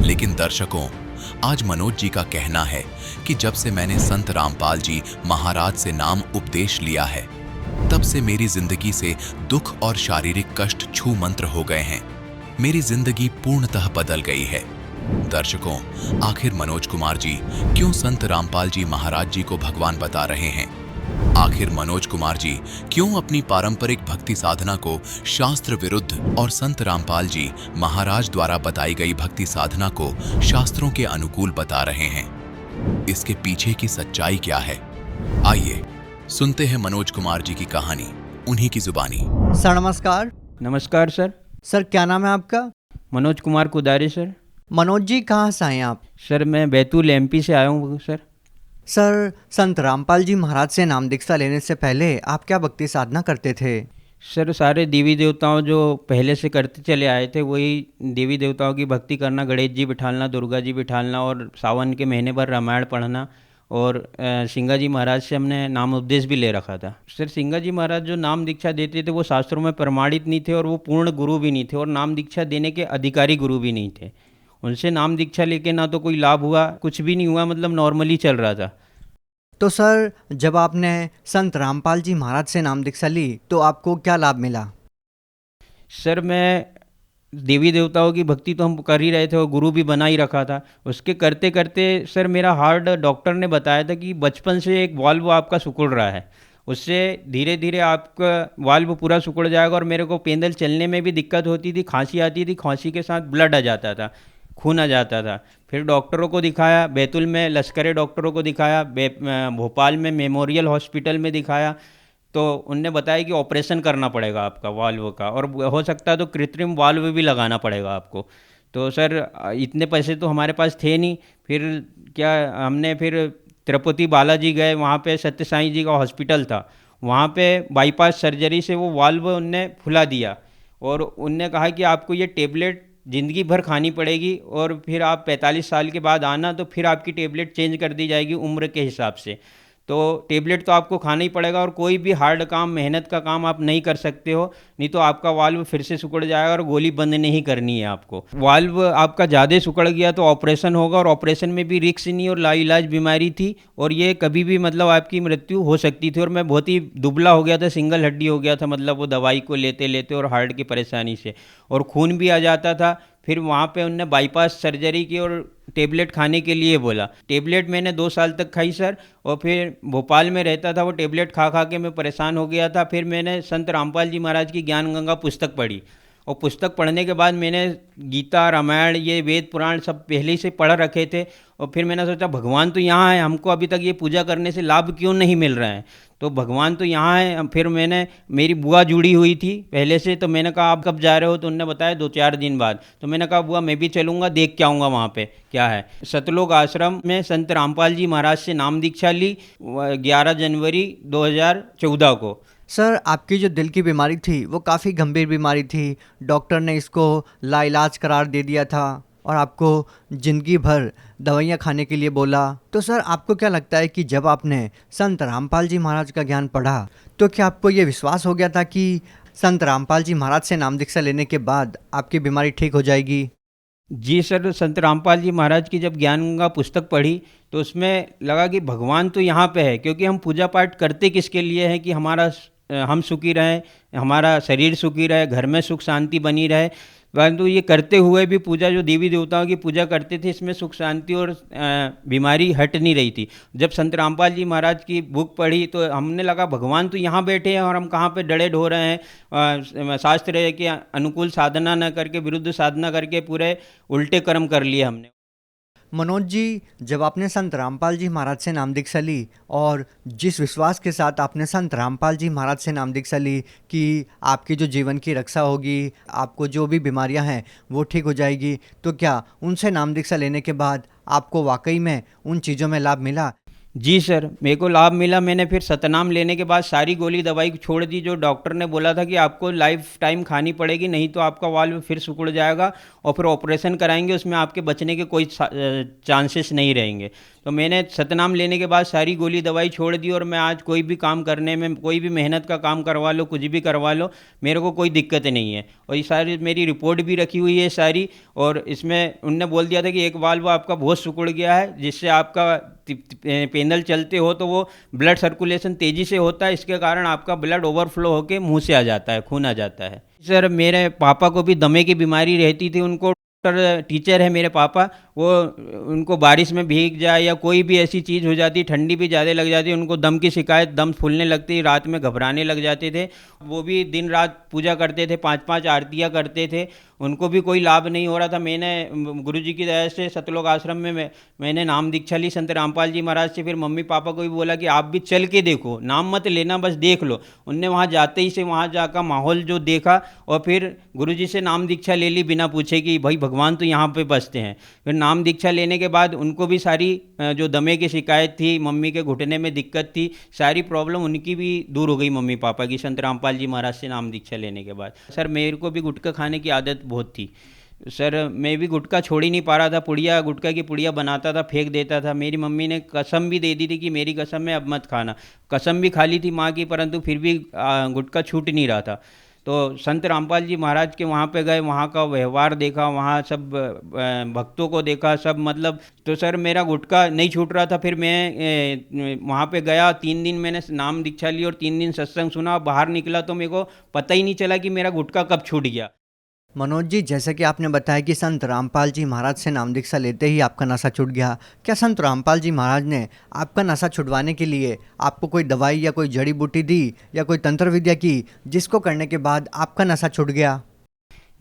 लेकिन दर्शकों, आज मनोज जी का कहना है कि जब से मैंने संत रामपाल जी महाराज से नाम उपदेश लिया है, तब से मेरी जिंदगी से दुख और शारीरिक कष्ट छू मंत्र हो गए हैं। मेरी जिंदगी पूर्णतः बदल गई है। दर्शकों, आखिर मनोज कुमार जी क्यों संत रामपाल जी महाराज जी को भगवान बता रहे हैं? आखिर मनोज कुमार जी क्यों अपनी पारंपरिक भक्ति साधना को शास्त्र विरुद्ध और संत रामपाल जी महाराज द्वारा बताई गई भक्ति साधना को शास्त्रों के अनुकूल बता रहे हैं? इसके पीछे की सच्चाई क्या है? आइए सुनते हैं मनोज कुमार जी की कहानी, उन्हीं की जुबानी। सर नमस्कार। नमस्कार सर। सर क्या नाम है आपका? मनोज कुमार कुदारी सर। मनोज जी कहाँ से आए हैं आप? सर मैं बैतूल एमपी से आया हूँ सर। सर संत रामपाल जी महाराज से नाम दीक्षा लेने से पहले आप क्या भक्ति साधना करते थे? सर सारे देवी देवताओं जो पहले से करते चले आए थे वही देवी देवताओं की भक्ति करना, गणेश जी बिठालना, दुर्गा जी बिठालना और सावन के महीने भर रामायण पढ़ना। और सिंगा जी महाराज से हमने नाम उपदेश भी ले रखा था। सर सिंगा जी महाराज जो नाम दीक्षा देते थे वो शास्त्रों में प्रमाणित नहीं थे और वो पूर्ण गुरु भी नहीं थे और नाम दीक्षा देने के अधिकारी गुरु भी नहीं थे। उनसे नाम दीक्षा लेके ना तो कोई लाभ हुआ, कुछ भी नहीं हुआ, मतलब नॉर्मली चल रहा था। तो सर जब आपने संत रामपाल जी महाराज से नाम दीक्षा ली तो आपको क्या लाभ मिला? सर मैं देवी देवताओं की भक्ति तो हम कर ही रहे थे और गुरु भी बना ही रखा था। उसके करते करते सर मेरा हार्ट डॉक्टर ने बताया था कि बचपन से एक वाल्व आपका सिकुड़ रहा है, उससे धीरे धीरे आपका वाल्व पूरा सिकुड़ जाएगा। और मेरे को पैदल चलने में भी दिक्कत होती थी, खांसी आती थी, खांसी के साथ ब्लड आ जाता था, खून आ जाता था। फिर डॉक्टरों को दिखाया, बैतूल में लश्करे डॉक्टरों को दिखाया, भोपाल में मेमोरियल हॉस्पिटल में दिखाया, तो उनने बताया कि ऑपरेशन करना पड़ेगा आपका वाल्व का और हो सकता है तो कृत्रिम वाल्व भी लगाना पड़ेगा आपको। तो सर इतने पैसे तो हमारे पास थे नहीं। फिर क्या हमने फिर तिरुपति बालाजी गए, वहाँ पे सत्य साईं जी का हॉस्पिटल था, वहाँ पे बाईपास सर्जरी से वो वाल्व उनने फुला दिया और उनने कहा कि आपको ये टेबलेट ज़िंदगी भर खानी पड़ेगी और फिर आप 45 साल के बाद आना तो फिर आपकी टेबलेट चेंज कर दी जाएगी उम्र के हिसाब से। तो टेबलेट तो आपको खाना ही पड़ेगा और कोई भी हार्ड काम, मेहनत का काम आप नहीं कर सकते हो, नहीं तो आपका वाल्व फिर से सिकुड़ जाएगा और गोली बंद नहीं करनी है आपको। वाल्व आपका ज़्यादा सिकुड़ गया तो ऑपरेशन होगा और ऑपरेशन में भी रिस्क नहीं और लाइलाज बीमारी थी और ये कभी भी मतलब आपकी मृत्यु हो सकती थी। और मैं बहुत ही दुबला हो गया था, सिंगल हड्डी हो गया था, मतलब वो दवाई को लेते लेते और हार्ट की परेशानी से, और खून भी आ जाता था। फिर वहाँ पे उनने बाईपास सर्जरी की और टेबलेट खाने के लिए बोला। टेबलेट मैंने 2 साल तक खाई सर, और फिर भोपाल में रहता था, वो टेबलेट खा खा के मैं परेशान हो गया था। फिर मैंने संत रामपाल जी महाराज की ज्ञान गंगा पुस्तक पढ़ी और पुस्तक पढ़ने के बाद मैंने गीता, रामायण, ये वेद पुराण सब पहले से पढ़ रखे थे। और फिर मैंने सोचा भगवान तो यहाँ है, हमको अभी तक ये पूजा करने से लाभ क्यों नहीं मिल रहा है, तो भगवान तो यहाँ है। फिर मैंने, मेरी बुआ जुड़ी हुई थी पहले से, तो मैंने कहा आप कब जा रहे हो, तो उन्होंने बताया 2-4 दिन बाद। तो मैंने कहा बुआ मैं भी चलूँगा, देख के आऊँगा वहाँ पे क्या है। सतलोक आश्रम में संत रामपाल जी महाराज से नाम दीक्षा ली 11 जनवरी 2014 को। सर आपकी जो दिल की बीमारी थी वो काफ़ी गंभीर बीमारी थी, डॉक्टर ने इसको लाइलाज करार दे दिया था, और आपको ज़िंदगी भर दवाइयाँ खाने के लिए बोला। तो सर आपको क्या लगता है कि जब आपने संत रामपाल जी महाराज का ज्ञान पढ़ा तो क्या आपको ये विश्वास हो गया था कि संत रामपाल जी महाराज से नाम दीक्षा लेने के बाद आपकी बीमारी ठीक हो जाएगी? जी सर, संत रामपाल जी महाराज की जब ज्ञान गंगा पुस्तक पढ़ी तो उसमें लगा कि भगवान तो यहाँ पे है, क्योंकि हम पूजा पाठ करते किसके लिए हैं कि हम सुखी रहें, हमारा शरीर सुखी रहे, घर में सुख शांति बनी रहे। परंतु ये करते हुए भी पूजा जो देवी देवताओं की पूजा करते थे, इसमें सुख शांति और बीमारी हट नहीं रही थी। जब संत रामपाल जी महाराज की बुक पढ़ी तो हमने लगा भगवान तो यहाँ बैठे हैं और हम कहाँ पे डरे ढो रहे हैं, शास्त्र के अनुकूल साधना न करके विरुद्ध साधना करके पूरे उल्टे कर्म कर लिए हमने। मनोज जी, जब आपने संत रामपाल जी महाराज से नाम दीक्षा ली और जिस विश्वास के साथ आपने संत रामपाल जी महाराज से नाम दीक्षा ली कि आपकी जो जीवन की रक्षा होगी, आपको जो भी बीमारियां हैं वो ठीक हो जाएगी, तो क्या उनसे नाम दीक्षा लेने के बाद आपको वाकई में उन चीज़ों में लाभ मिला? जी सर, मेरे को लाभ मिला। मैंने फिर सतनाम लेने के बाद सारी गोली दवाई छोड़ दी जो डॉक्टर ने बोला था कि आपको लाइफ टाइम खानी पड़ेगी, नहीं तो आपका वाल्व फिर सिकुड़ जाएगा और फिर ऑपरेशन कराएंगे, उसमें आपके बचने के कोई चांसेस नहीं रहेंगे। तो मैंने सतनाम लेने के बाद सारी गोली दवाई छोड़ दी और मैं आज कोई भी काम करने में, कोई भी मेहनत का काम करवा लो, कुछ भी करवा लो, मेरे को कोई दिक्कत नहीं है। और ये सारी मेरी रिपोर्ट भी रखी हुई है सारी, और इसमें उनने बोल दिया था कि एक वाल्व आपका बहुत सिकुड़ गया है, जिससे आपका पेनल चलते हो तो वो ब्लड सर्कुलेशन तेज़ी से होता है, इसके कारण आपका ब्लड ओवरफ्लो होकर मुंह से आ जाता है, खून आ जाता है। सर मेरे पापा को भी दमे की बीमारी रहती थी, उनको टीचर है मेरे पापा, वो उनको बारिश में भीग जाए या कोई भी ऐसी चीज़ हो जाती, ठंडी भी ज़्यादा लग जाती, उनको दम की शिकायत, दम फूलने लगती, रात में घबराने लग जाते थे। वो भी दिन रात पूजा करते थे, 5-5 आरतियाँ करते थे, उनको भी कोई लाभ नहीं हो रहा था। मैंने गुरुजी की दया से सतलोक आश्रम में मैंने नाम दीक्षा ली संत रामपाल जी महाराज से। फिर मम्मी पापा को भी बोला कि आप भी चल के देखो, नाम मत लेना, बस देख लो। उनने वहाँ जाते ही से वहाँ जाकर माहौल जो देखा और फिर गुरुजी से नाम दीक्षा ले ली बिना पूछे कि भाई भगवान तो यहाँ पे बसते हैं। फिर नाम दीक्षा लेने के बाद उनको भी सारी जो दमे की शिकायत थी, मम्मी के घुटने में दिक्कत थी, सारी प्रॉब्लम उनकी भी दूर हो गई मम्मी पापा की संत रामपाल जी महाराज से नाम दीक्षा लेने के बाद। सर मेरे को भी गुटखा खाने की आदत बहुत थी सर, मैं भी गुटखा छोड़ ही नहीं पा रहा था। पुड़िया, गुटखा की पुड़िया बनाता था, फेंक देता था। मेरी मम्मी ने कसम भी दे दी थी कि मेरी कसम है अब मत खाना, कसम भी खा ली थी माँ की, परंतु फिर भी गुटखा छूट नहीं रहा था। तो संत रामपाल जी महाराज के वहाँ पे गए, वहाँ का व्यवहार देखा, वहाँ सब भक्तों को देखा, सब मतलब, तो सर मेरा गुटखा नहीं छूट रहा था। फिर मैं वहाँ पे गया, 3 दिन मैंने नाम दीक्षा ली और 3 दिन सत्संग सुना। बाहर निकला तो मेरे को पता ही नहीं चला कि मेरा गुटखा कब छूट गया। मनोज जी, जैसे कि आपने बताया कि संत रामपाल जी महाराज से नाम दीक्षा लेते ही आपका नशा छूट गया, क्या संत रामपाल जी महाराज ने आपका नशा छुड़वाने के लिए आपको कोई दवाई या कोई जड़ी बूटी दी या कोई तंत्र विद्या की, जिसको करने के बाद आपका नशा छूट गया?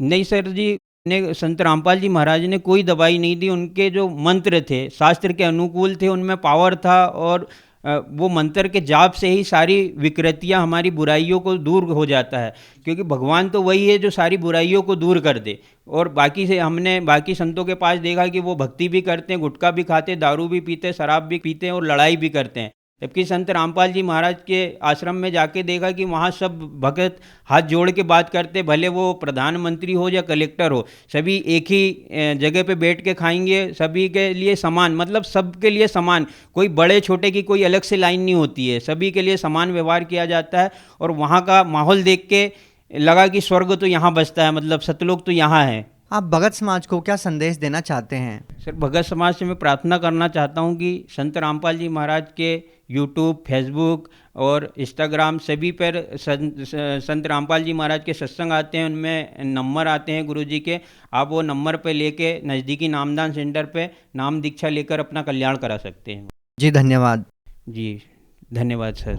नहीं सर जी, ने संत रामपाल जी महाराज ने कोई दवाई नहीं दी। उनके जो मंत्र थे शास्त्र के अनुकूल थे, उनमें पावर था, और वो मंत्र के जाप से ही सारी विकृतियां, हमारी बुराइयों को दूर हो जाता है, क्योंकि भगवान तो वही है जो सारी बुराइयों को दूर कर दे। और बाकी से हमने बाकी संतों के पास देखा कि वो भक्ति भी करते हैं, गुटखा भी खाते, दारू भी पीते, शराब भी पीते हैं और लड़ाई भी करते हैं। जबकि संत रामपाल जी महाराज के आश्रम में जाके देखा कि वहाँ सब भगत हाथ जोड़ के बात करते, भले वो प्रधानमंत्री हो या कलेक्टर हो, सभी एक ही जगह पे बैठ के खाएंगे, सभी के लिए समान, मतलब सबके लिए समान, कोई बड़े छोटे की कोई अलग से लाइन नहीं होती है, सभी के लिए समान व्यवहार किया जाता है। और वहाँ का माहौल देख के लगा कि स्वर्ग तो यहाँ बसता है, मतलब सतलोक तो यहाँ है। आप भगत समाज को क्या संदेश देना चाहते हैं? सर भगत समाज से मैं प्रार्थना करना चाहता हूँ कि संत रामपाल जी महाराज के यूट्यूब, फेसबुक और इंस्टाग्राम सभी पर संत रामपाल जी महाराज के सत्संग आते हैं, उनमें नंबर आते हैं गुरुजी के, आप वो नंबर पे लेके नज़दीकी नामदान सेंटर पे नाम दीक्षा लेकर अपना कल्याण करा सकते हैं। जी धन्यवाद। जी धन्यवाद सर।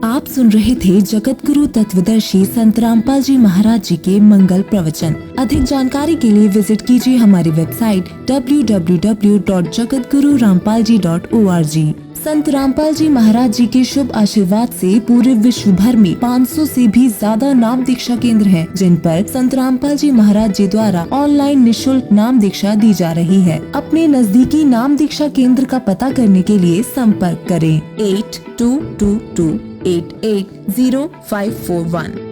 आप सुन रहे थे जगत गुरु तत्वदर्शी संत रामपाल जी महाराज जी के मंगल प्रवचन। अधिक जानकारी के लिए विजिट कीजिए हमारी वेबसाइट www.jagatgururampalji.org। संत रामपाल जी महाराज जी के शुभ आशीर्वाद से पूरे विश्व भर में 500 से भी ज्यादा नाम दीक्षा केंद्र हैं, जिन पर संत रामपाल जी महाराज जी द्वारा ऑनलाइन निशुल्क नाम दीक्षा दी जा रही है। अपने नजदीकी नाम दीक्षा केंद्र का पता करने के लिए संपर्क करें 8222880541।